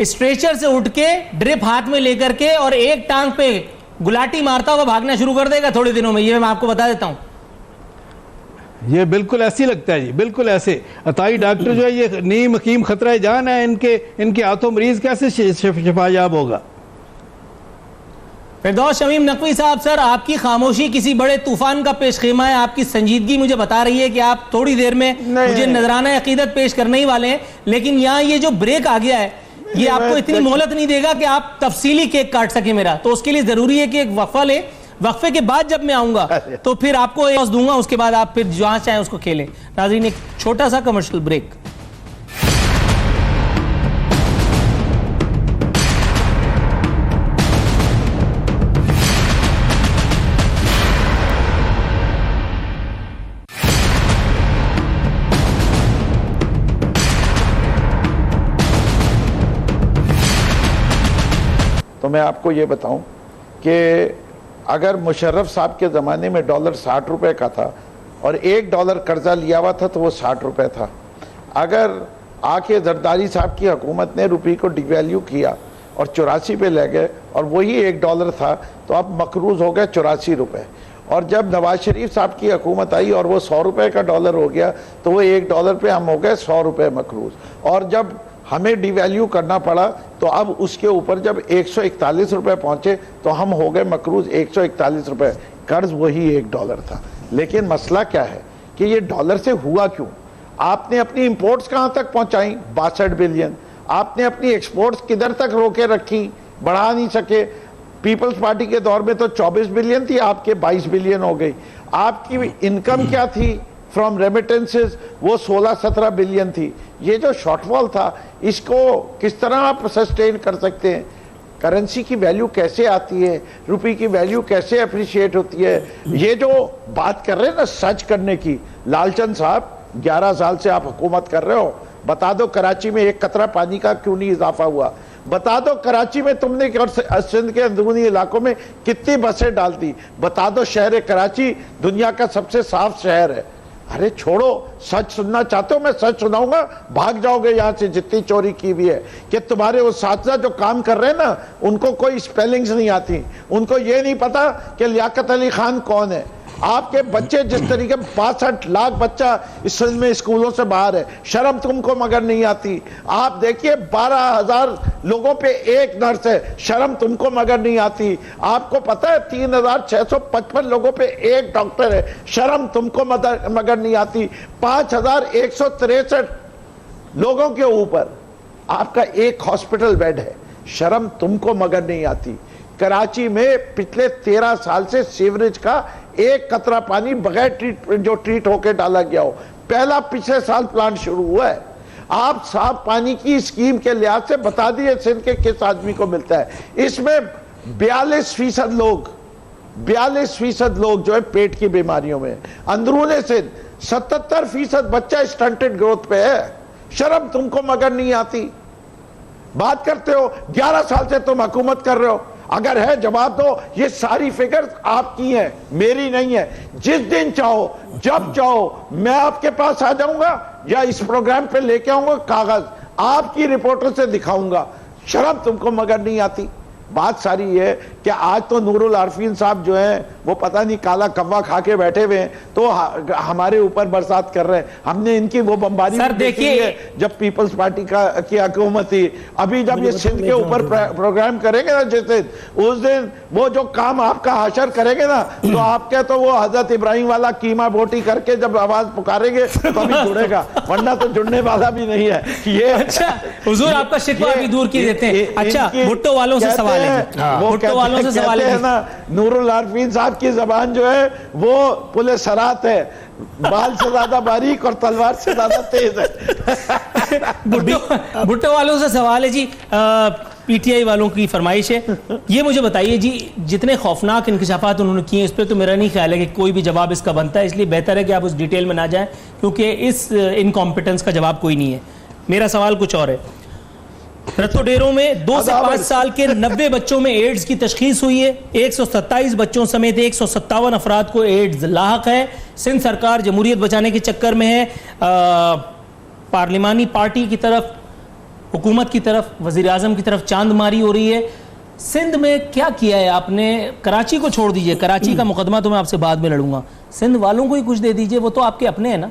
स्ट्रेचर से उठ के ड्रिप हाथ में लेकर के और एक टांग पे गुलाटी मारता हुआ भागना शुरू कर देगा थोड़े दिनों में। ये मैं आपको बता देता हूं। ये बिल्कुल ऐसे ही लगता है जी, बिल्कुल ऐसे। अताई डॉक्टर जो है ये नीम हकीम खतरा जान है, इनके हाथों मरीज कैसे शिफायाब होगा? फिरदौस शमीम नकवी साहब, सर आपकी खामोशी किसी बड़े तूफान का पेशखेमा है। आपकी संजीदगी मुझे बता रही है कि आप थोड़ी देर में मुझे नजराना अकीदत पेश करने ही वाले हैं, लेकिन यहाँ ये जो ब्रेक आ गया है ये आपको इतनी मोहलत नहीं देगा कि आप तफसीली केक काट सके मेरा। तो उसके लिए जरूरी है कि एक वक्फा ले, वक्फे के बाद जब मैं आऊंगा तो फिर आपको एक दूंगा, उसके बाद आप फिर जहां चाहें उसको खेलें। नाज़रीन, एक छोटा सा कमर्शियल ब्रेक। तो मैं आपको ये बताऊं कि अगर मुशर्रफ साहब के ज़माने में डॉलर 60 रुपए का था और $1 कर्जा लिया हुआ था तो वो 60 रुपए था। अगर आके जरदारी साहब की हुकूमत ने रुपये को डिवैल्यू किया और 84 पे ले गए और वही $1 था तो अब मकरूज हो गया 84 रुपए। और जब नवाज शरीफ साहब की हुकूमत आई और वो 100 रुपए का डॉलर हो गया तो वो $1 पे हम हो गए 100 रुपए मकरूज। और जब हमें डिवैल्यू करना पड़ा तो अब उसके ऊपर जब 141 रुपए पहुंचे तो हम हो गए मकरूज 141 रुपए। कर्ज वही $1 था। लेकिन मसला क्या है कि ये डॉलर से हुआ क्यों? आपने अपनी इंपोर्ट्स कहां तक पहुंचाई? 62 बिलियन। आपने अपनी एक्सपोर्ट्स किधर तक रोके रखी? बढ़ा नहीं सके। पीपल्स पार्टी के दौर में तो 24 बिलियन थी, आपके 22 बिलियन हो गई। आपकी इनकम क्या थी फ्रॉम रेमिटेंसेस? वो 16-17 बिलियन थी। ये जो शॉर्टफॉल था इसको किस तरह आप सस्टेन कर सकते हैं? करेंसी की वैल्यू कैसे आती है? रुपये की वैल्यू कैसे अप्रिशिएट होती है? ये जो बात कर रहे हैं ना सच करने की, लालचंद साहब 11 साल से आप हुकूमत कर रहे हो, बता दो कराची में एक कतरा पानी का क्यों नहीं इजाफा हुआ? बता दो कराची में तुमने सिंध के अंदरूनी इलाकों में कितनी बसें डाल दी? बता दो शहर कराची दुनिया का सबसे साफ शहर है। अरे छोड़ो, सच सुनना चाहते हो? मैं सच सुनाऊंगा, भाग जाओगे यहां से। जितनी चोरी की हुई है कि तुम्हारे वो साथी जो काम कर रहे हैं ना उनको कोई स्पेलिंग्स नहीं आती, उनको ये नहीं पता कि लियाकत अली खान कौन है। आपके बच्चे जिस तरीके 62 लाख बच्चा इस फिल्म में स्कूलों से बाहर है, शर्म तुमको मगर नहीं आती। आप देखिए 12,000 लोगों पे एक नर्स है, शर्म तुमको मगर नहीं आती। आपको पता है 3,655 लोगों पे एक डॉक्टर है, शर्म तुमको मगर नहीं आती। 5,163 लोगों के ऊपर आपका एक हॉस्पिटल बेड है, शर्म तुमको मगर नहीं आती। कराची में पिछले 13 साल से सीवरेज का एक कतरा पानी बगैर ट्रीट होकर डाला गया हो, पहला पिछले साल प्लांट शुरू हुआ है। आप साफ पानी की स्कीम के लिहाज से बता दिए सिंध के किस आदमी को मिलता है। इसमें 42% लोग जो है पेट की बीमारियों में, अंदरूने सिंध 77% बच्चा स्टंटेड ग्रोथ पे है, शर्म तुमको मगर नहीं आती। बात करते हो 11 साल से तुम हुकूमत कर रहे हो, अगर है जवाब दो। ये सारी फिगर्स आपकी हैं, मेरी नहीं है। जिस दिन चाहो जब चाहो मैं आपके पास आ जाऊंगा या इस प्रोग्राम पे लेके आऊंगा कागज, आपकी रिपोर्टर से दिखाऊंगा, शर्म तुमको मगर नहीं आती। बात सारी है कि आज तो नूरुल आरफीन साहब जो हैं वो पता नहीं काला कव्वा खा के बैठे हुए हैं, तो हमारे ऊपर बरसात कर रहे हैं। हमने इनकी वो बमबारी देखिए जब पीपल्स पार्टी की हुकूमत थी। अभी जब ये सिंध के ऊपर प्रोग्राम करेंगे ना जिस दिन, उस दिन वो जो काम आपका हाशर करेंगे ना, तो आपके तो वो हजरत इब्राहिम वाला कीमा बोटी करके जब आवाज पुकारेंगे तभी जुड़ेगा, वरना तो जुड़ने वाला भी नहीं है ये। अच्छा हुजूर आपका शिकवा भी दूर किए देते हैं। अच्छा भुट्टो वालों से सवाल है, भुट्टो वालों से सवाल है ना, नूरुल आरफीन साहब की जबान जो है वो पुले सरात है, बाल से ज्यादा बारीक और तलवार से ज्यादा तेज है। भुट्टो वालों से सवाल है जी, पीटीआई वालों की फरमाइश है। ये मुझे बताइए जी, जितने खौफनाक इंकशाफात उन्होंने किए इस पर तो मेरा नहीं ख्याल है कि कोई भी जवाब इसका बनता है, इसलिए बेहतर है कि आप उस डिटेल में ना जाएं, क्योंकि इस इनकॉम्पिटेंस का जवाब कोई नहीं है। मेरा सवाल कुछ और है। रत्तो डेरों में 2 से 5 साल के 90 बच्चों में एड्स की तशखीस हुई है। 127 बच्चों समेत 157 अफराद को एड्स लाहक है। सिंध सरकार जमहूरियत बचाने के चक्कर में है, पार्लिमानी पार्टी की तरफ, हुकूमत की तरफ, वजीर आजम की तरफ चांद मारी हो रही है। सिंध में क्या किया है आपने? कराची को छोड़ दीजिए, कराची का मुकदमा तो मैं आपसे बाद में लड़ूंगा, सिंध वालों को ही कुछ दे दीजिए, वो तो आपके अपने हैं ना।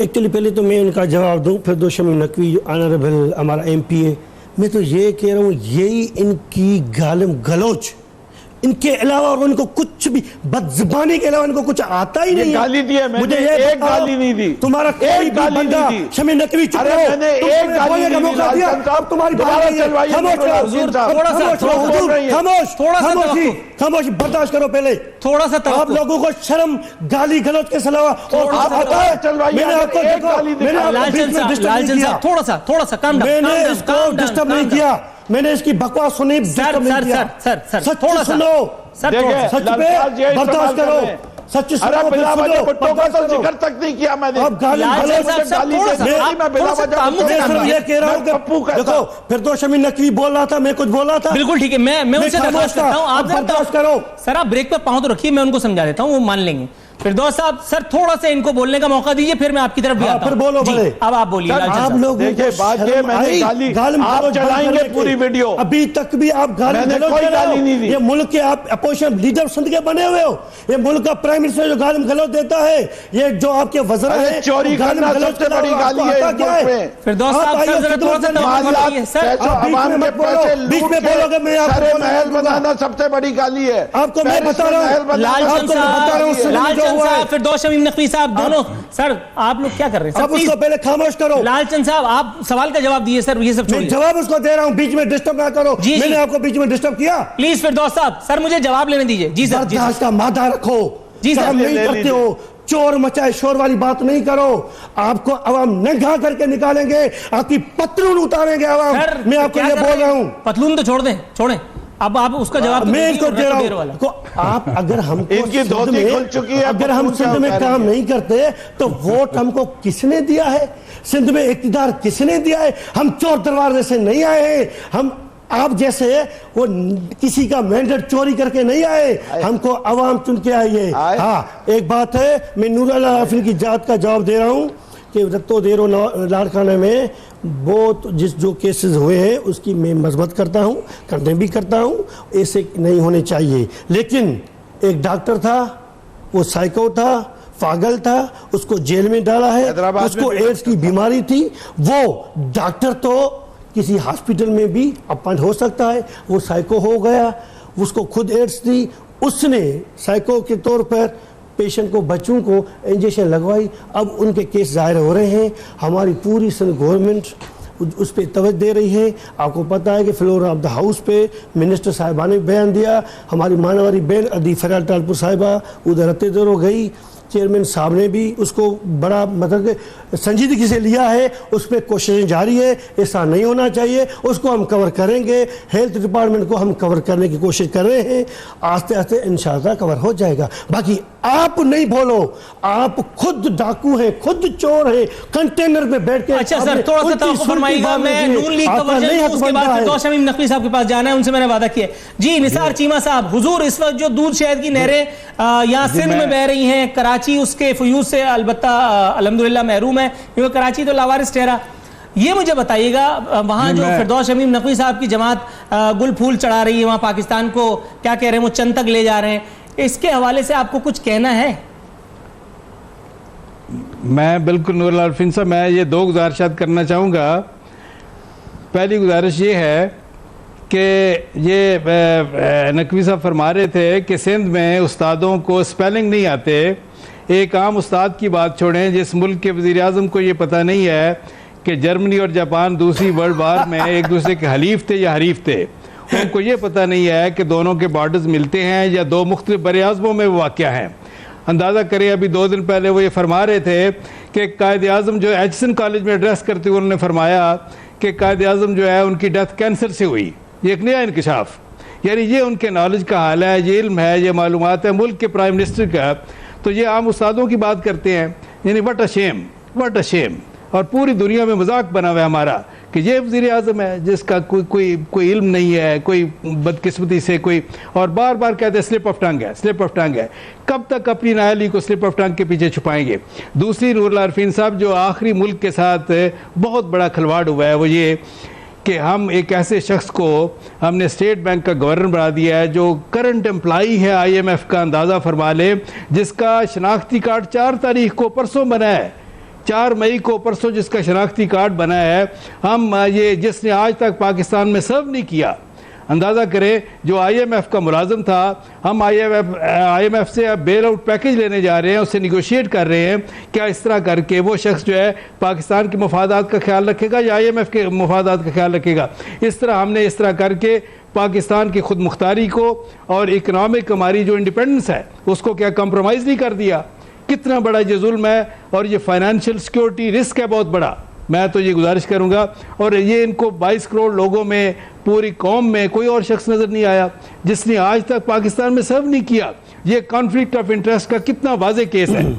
एक्चुअली पहले तो मैं उनका जवाब दूं, फिर दो शमी नकवी जो ऑनरेबल हमारा एमपी है, मैं तो ये कह रहा हूँ यही इनकी गालिम गलोच, इनके अलावा और उनको कुछ भी बदजुबानी के अलावा इनको कुछ आता ही नहीं है। गाली दी है मुझे, एक गाली नहीं दी, तुम्हारा एक गाली नहीं दी। शमी नकवी चुप रहो, मैंने एक गाली का मौका दिया, अब तुम्हारी खामोश बर्दाश्त करो, पहले थोड़ा सा आप लोगों को शर्म गाली गलौज के अलावा थोड़ा सा काम, मैंने इसको डिस्टर्ब नहीं किया, मैंने इसकी बकवास सुनी। सर थोड़ा सुनो, सच पे बर्दाश्त करो, सच सुनो, भुट्टो का तो जिक्र तक नहीं किया मैंने। अब गाली ये कह रहा हूँ कि देखो फिर तो शमी नकवी बोल रहा था, मैं कुछ बोल रहा था, बिल्कुल ठीक है, मैं उनसे बर्दाश्त करता हूँ, आप बर्दाश्त करो। सर आप ब्रेक पे पाँव तो रखिए, मैं उनको समझा देता हूँ, वो मान लेंगे। फिरदौस साहब सर थोड़ा सा इनको बोलने का मौका दीजिए, फिर मैं आपकी तरफ भी आता हूं। फिर बोलो भले, अब आप बोलिए। आप लोग देखिए बात ये मैंने गाली आप चलाएंगे पूरी वीडियो, अभी तक भी आप गाली नहीं दी। ये मुल्क के आप अपोजिशन लीडर सिंध के बने हुए हो, ये मुल्क का प्राइम मिनिस्टर जो गाली गलौज देता है, ये जो आपके वज़रा है, चोरी करना सबसे बड़ी गाली है। फिरदौस साहब थोड़ा सा बीच में बोलोगे, मैं आपको महल बनाना सबसे बड़ी गाली है, आपको मैं बता रहा हूँ। फिरदौस शमीम नकवी साहब दोनों, सर आप लोग क्या कर रहे हैं? अब उसको पहले खामोश करो। लालचंद साहब आप सवाल का जवाब दिए सर, ये सब छोड़िए, जवाब उसको दे रहा हूं, बीच में डिस्टर्ब ना करो। मैंने आपको बीच में डिस्टर्ब किया? प्लीज फिरदौस साहब, सर मुझे जवाब लेने दीजिए। जी सर, बर्दाश्त का मादा रखो जी सर, नहीं करते हो, चोर मचाए शोर वाली बात नहीं करो, आपको अवाम नंगा करके निकालेंगे, आपकी पतलून उतारेंगे अवाम। मैं आपको ये बोल रहा हूँ, पतलून तो छोड़ दें, छोड़ें, अब आप उसका जवाब मैं इसको दे रहा हूं। आप अगर हमको अगर हम सिंध में काम नहीं करते तो वोट हमको किसने दिया है? सिंध में इख्तियार किसने दिया है? हम चोर दरवाजे से नहीं आए हैं, हम आप जैसे वो किसी का मैंडेट चोरी करके नहीं आए, हमको अवाम चुन के आई है। हाँ एक बात है, मैं नूरुल आरफीन की जात का जवाब दे रहा हूँ कि रत्तो देरो लाड़काना में बहुत जो केसेस हुए हैं उसकी मैं मजम्मत करता हूँ, कंडेम भी करता हूँ, ऐसे नहीं होने चाहिए। लेकिन एक डॉक्टर था, वो साइको था, पागल था, उसको जेल में डाला है, उसको एड्स की बीमारी थी। वो डॉक्टर तो किसी हॉस्पिटल में भी अपॉइंट हो सकता है, वो साइको हो गया, उसको खुद एड्स थी, उसने साइको के तौर पर पेशेंट को, बच्चों को इंजेक्शन लगवाई। अब उनके केस दायर हो रहे हैं। हमारी पूरी गवर्नमेंट उस पर तवज्जो दे रही है। आपको पता है कि फ्लोर ऑफ द हाउस पे मिनिस्टर साहिबा ने बयान दिया, हमारी मानवारी बहन अदी फराल टालपुर साहिबा उधर रहते देर हो गई, चेयरमैन साहब ने भी उसको बड़ा मतलब संजीदगी से लिया है, उस पर कोशिशें जारी है। ऐसा नहीं होना चाहिए, उसको हम कवर करेंगे। हेल्थ डिपार्टमेंट को हम कवर करने की कोशिश कर रहे हैं, आस्ते आस्ते इंशाअल्लाह कवर हो जाएगा। बाकी आप नहीं बोलो, आप खुद डाकू हैं, खुद चोर हैं, कंटेनर पे बैठ के। अच्छा सर, थोड़ा सा तवक्कुफ फरमाइएगा, मैं नून लीग का वर्जन हूं, उसके बाद फिरदौस शमीम नकवी साहब के पास जाना है, उनसे मैंने वादा किया। जी निसार चीमा साहब, हुजूर इस वक्त जो दूध शहद की नहरें यहाँ सिंध में बह रही हैं, कराची उसके फयूज से अलबत्ता अल्हम्दुलिल्लाह महरूम है, क्योंकि कराची तो लावारिस ठहरा। ये मुझे बताइएगा, वहां जो फिरदौस शमीम नकवी साहब की जमात गुल फूल चढ़ा रही है, वहां पाकिस्तान को क्या कह रहे हैं, वो चंद तक ले जा रहे हैं, इसके हवाले से आपको कुछ कहना है? मैं बिल्कुल नूरुल आरिफीन साहब, मैं ये दो गुजारिशात करना चाहूँगा। पहली गुजारिश ये है कि ये नकवी साहब फरमा रहे थे कि सिंध में उस्तादों को स्पेलिंग नहीं आते। एक आम उस्ताद की बात छोड़ें, जिस मुल्क के वज़ीर आज़म को ये पता नहीं है कि जर्मनी और जापान दूसरी वर्ल्ड वार में एक दूसरे के हलीफ थे या हरीफ थे, उनको ये पता नहीं है कि दोनों के बॉर्डर्स मिलते हैं या दो मुख्तलिफ बरे-आज़मों में वो वाक़या हैं। अंदाज़ा करें, अभी 2 दिन पहले वो ये फरमा रहे थे कि कायद आज़म जो एचसन कॉलेज में एड्रेस करते हुए उन्होंने फरमाया कि कायद आज़म जो है उनकी डेथ कैंसर से हुई। ये एक नया इंकशाफ, यानी ये उनके नॉलेज का हाल है, ये इल्म है, ये मालूमात है मुल्क के प्राइम मिनिस्टर का। तो ये आम उस्तादों की बात करते हैं, यानी what a shame, what a shame. और पूरी दुनिया में मजाक बना हुआ है हमारा कि ये वज़ीर आज़म है जिसका कोई इल्म नहीं है, कोई बदकिस्मती से कोई, और बार बार कहते हैं स्लिप ऑफ टंग है, स्लिप ऑफ टंग है। कब तक अपनी नाअहली को स्लिप ऑफ टंग के पीछे छुपाएंगे? दूसरी, नूरुल आरिफीन साहब, जो आखिरी मुल्क के साथ बहुत बड़ा खिलवाड़ हुआ है वो ये कि हम एक ऐसे शख्स को हमने स्टेट बैंक का गवर्नर बना दिया है जो करंट एम्प्लॉई है IMF का, अंदाज़ा फरमा ले, जिसका शनाख्ती कार्ड 4 तारीख को परसों बना है, 4 मई को परसों जिसका शनाख्ती कार्ड बना है। हम ये जिसने आज तक पाकिस्तान में सर्व नहीं किया, अंदाज़ा करें, जो IMF का मुलाजिम था, हम IMF से अब बेल आउट पैकेज लेने जा रहे हैं, उससे निगोशिएट कर रहे हैं। क्या इस तरह करके वो शख्स जो है पाकिस्तान के मफादात का ख्याल रखेगा या IMF के मफादात का ख्याल रखेगा? इस तरह हमने इस तरह करके पाकिस्तान की खुद मुख्तारी को और इकनॉमिक हमारी जो इंडिपेंडेंस है उसको क्या कंप्रोमाइज़ नहीं कर दिया? कितना बड़ा ये जुल्म है, और ये फाइनेंशियल सिक्योरिटी रिस्क है बहुत बड़ा। मैं तो ये गुजारिश करूंगा, और ये इनको 22 करोड़ लोगों में, पूरी कौम में कोई और शख्स नजर नहीं आया जिसने आज तक पाकिस्तान में सर्व नहीं किया। ये कॉन्फ्लिक्ट ऑफ इंटरेस्ट का कितना वाज़े केस है।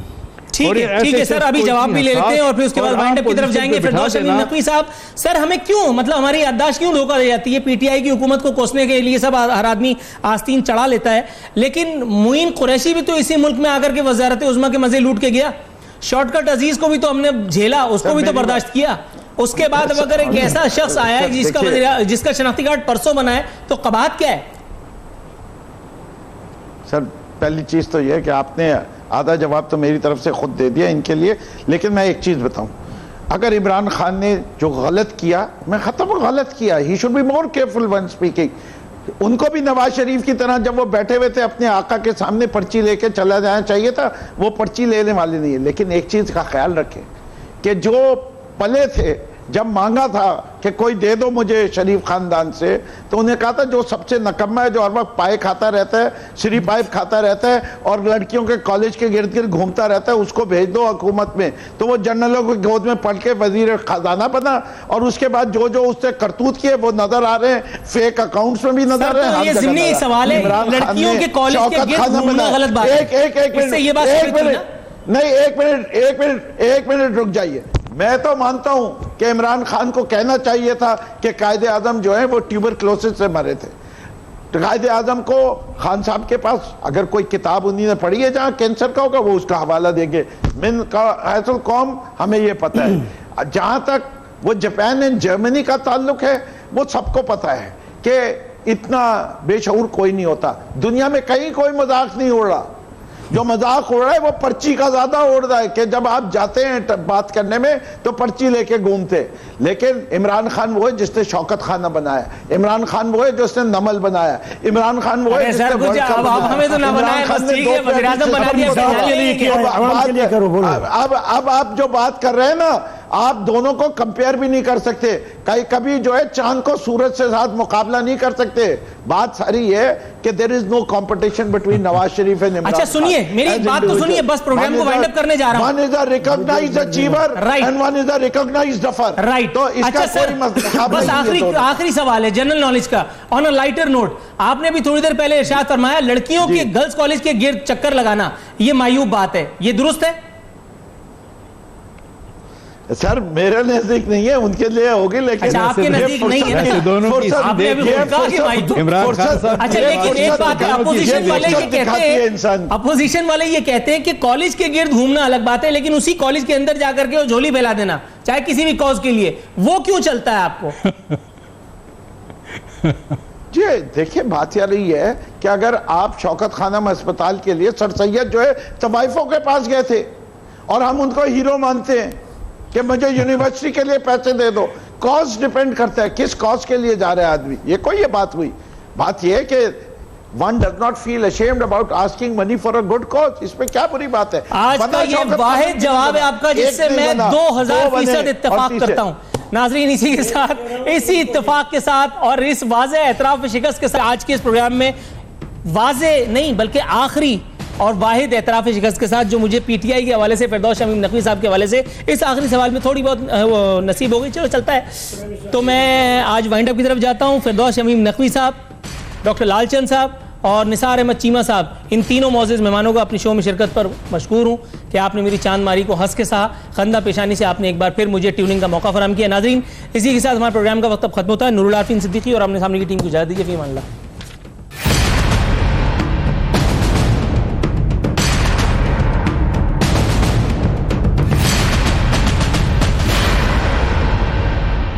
ठीक है सर, अभी जवाब भी ले लेते हैं और फिर उसके बाद वाइंड अप की तरफ जाएंगे। फिरदौस शमीम नकवी साहब, सर हमें क्यों, मतलब हमारी याददाश्त क्यों धोखा दे जाती है? PTI की हुकूमत को कोसने के लिए सब हर आदमी आस्तीन चढ़ा लेता है, लेकिन मुइन कुरैशी भी तो इसी मुल्क में आकर के वज़ारत उज़्मा के मजे लूट के गया। शॉर्टकट अजीज को भी तो हमने झेला, उसको भी तो बर्दाश्त किया। उसके बाद अब अगर एक ऐसा शख्स आया है जिसका शनाख्ती कार्ड परसों बना है, तो कबाहत क्या है? सर पहली चीज तो यह है कि आपने आधा जवाब तो मेरी तरफ से खुद दे दिया इनके लिए, लेकिन मैं एक चीज बताऊं, अगर इमरान खान ने जो गलत किया, मैं खत्म गलत किया, he should be more careful when speaking. उनको भी नवाज शरीफ की तरह जब वो बैठे हुए थे अपने आका के सामने पर्ची लेके चला जाना चाहिए था, वो पर्ची लेने वाले नहीं है। लेकिन एक चीज का ख्याल रखें कि जो पले थे, जब मांगा था कि कोई दे दो मुझे शरीफ खानदान से, तो उन्हें कहा था जो सबसे नकम्मा है, जो हर वक्त पाए खाता रहता है, श्री पाइप खाता रहता है और लड़कियों के कॉलेज के गिर्द गिर्द घूमता रहता है, उसको भेज दो हुकूमत में। तो वो जनरलों की गोद में पढ़ के वजीर खजाना बना, और उसके बाद जो जो उससे करतूत किए वो नजर आ रहे हैं, फेक अकाउंट्स में भी नजर आ रहे हैं। एक मिनट रुक जाइए। मैं तो मानता हूं कि इमरान खान को कहना चाहिए था कि कायदे आजम जो है वो ट्यूबरक्लोसिस से मरे थे। तो कायदे आजम को खान साहब के पास अगर कोई किताब उन्हीं ने पढ़ी है जहां कैंसर का होगा, वो उसका हवाला देंगे। मिन का हैसल कौम हमें ये पता है। जहां तक वो जापान एंड जर्मनी का ताल्लुक है, वो सबको पता है कि इतना बेशऊर कोई नहीं होता दुनिया में, कहीं कोई मजाक नहीं उड़ रहा। जो मजाक उड़ रहा है वो पर्ची का ज्यादा उड़ रहा है कि जब आप जाते हैं बात करने में तो पर्ची लेके घूमते। लेकिन इमरान खान वो है जिसने शौकत खाना बनाया, इमरान खान वो है जिसने नमल बनाया, इमरान खान वो है जिसने अब आप जो बात कर रहे हैं ना, आप दोनों को कंपेयर भी नहीं कर सकते। कभी जो है चांद को सूरज से साथ मुकाबला नहीं कर सकते। बात सारी है कि there is no competition between Nawaz Sharif and Imran. अच्छा सुनिए, मेरी बात तो सुनिए, बस प्रोग्राम को वाइंड अप करने जा रहा हूं। One is a recognised achiever and one is a recognised duffer. Right. तो इसका कोई मतलब बस आखिरी सवाल है जनरल नॉलेज का, ऑन अ लाइटर नोट। आपने भी थोड़ी देर पहले इरशाद फरमाया लड़कियों के गर्ल्स कॉलेज के गिर्द चक्कर लगाना ये मायूब बात है, ये दुरुस्त है? सर मेरे नजदीक नहीं है, उनके लिए होगी, लेकिन अच्छा आपके नजदीक नहीं है ना? दोनों की आपने अभी कहा कि इमरान खान साहब। अच्छा लेकिन एक बात है, अपोजिशन वाले ये कहते हैं कि कॉलेज के गिर्द घूमना अलग बात है, लेकिन उसी कॉलेज के अंदर जाकर के वो झोली फैला देना चाहे किसी भी कॉज के लिए, वो क्यों चलता है आपको? जी देखिए, बात यह रही है कि अगर आप शौकत खानम अस्पताल के लिए सर सैयद जो है तवाइफों के पास गए थे और हम उनको हीरो मानते हैं कि मुझे यूनिवर्सिटी के लिए पैसे दे दो, कॉज डिपेंड करता है किस कॉज के लिए जा रहा है आदमी। ये कोई ये बात हुई? बात ये है कि one does not feel ashamed about asking money for a good cause. इसमें क्या बुरी बात है? आज का ये वाहिद जवाब है आपका जिससे मैं 2000% इत्तेफाक करता हूं। नाजरीन इसी के साथ, इसी इत्तेफाक के साथ और इस वाज़े एतराफ शिकस्त के साथ आज के इस प्रोग्राम में वाज़े नहीं बल्कि आखिरी और वाहिद एतराफ शिकस्त के साथ जो मुझे पीटीआई के हवाले से फिरदौस शमीम नकवी साहब के हवाले से इस आखिरी सवाल में थोड़ी बहुत नसीब हो गई, चलो चलता है। तो मैं आज वाइंड अप की तरफ जाता हूँ। फिरदौस शमीम नकवी साहब, डॉक्टर लालचंद साहब और निसार अहमद चीमा साहब, इन तीनों मौजूद मेहमानों को अपनी शो में शिरकत पर मशकूर हूँ कि आपने मेरी चांद मारी को हंस के सहा, खंदा पेशानी से आपने एक बार फिर मुझे ट्यूनिंग का मौका फराहम किया। नाज़रीन इसी के साथ हमारे प्रोग्राम का वक्त अब खत्म होता है। नूरुल आरफीन सिद्दीकी और अपने सामने की टीम को इजाज़त दीजिए। फी अमान अल्लाह।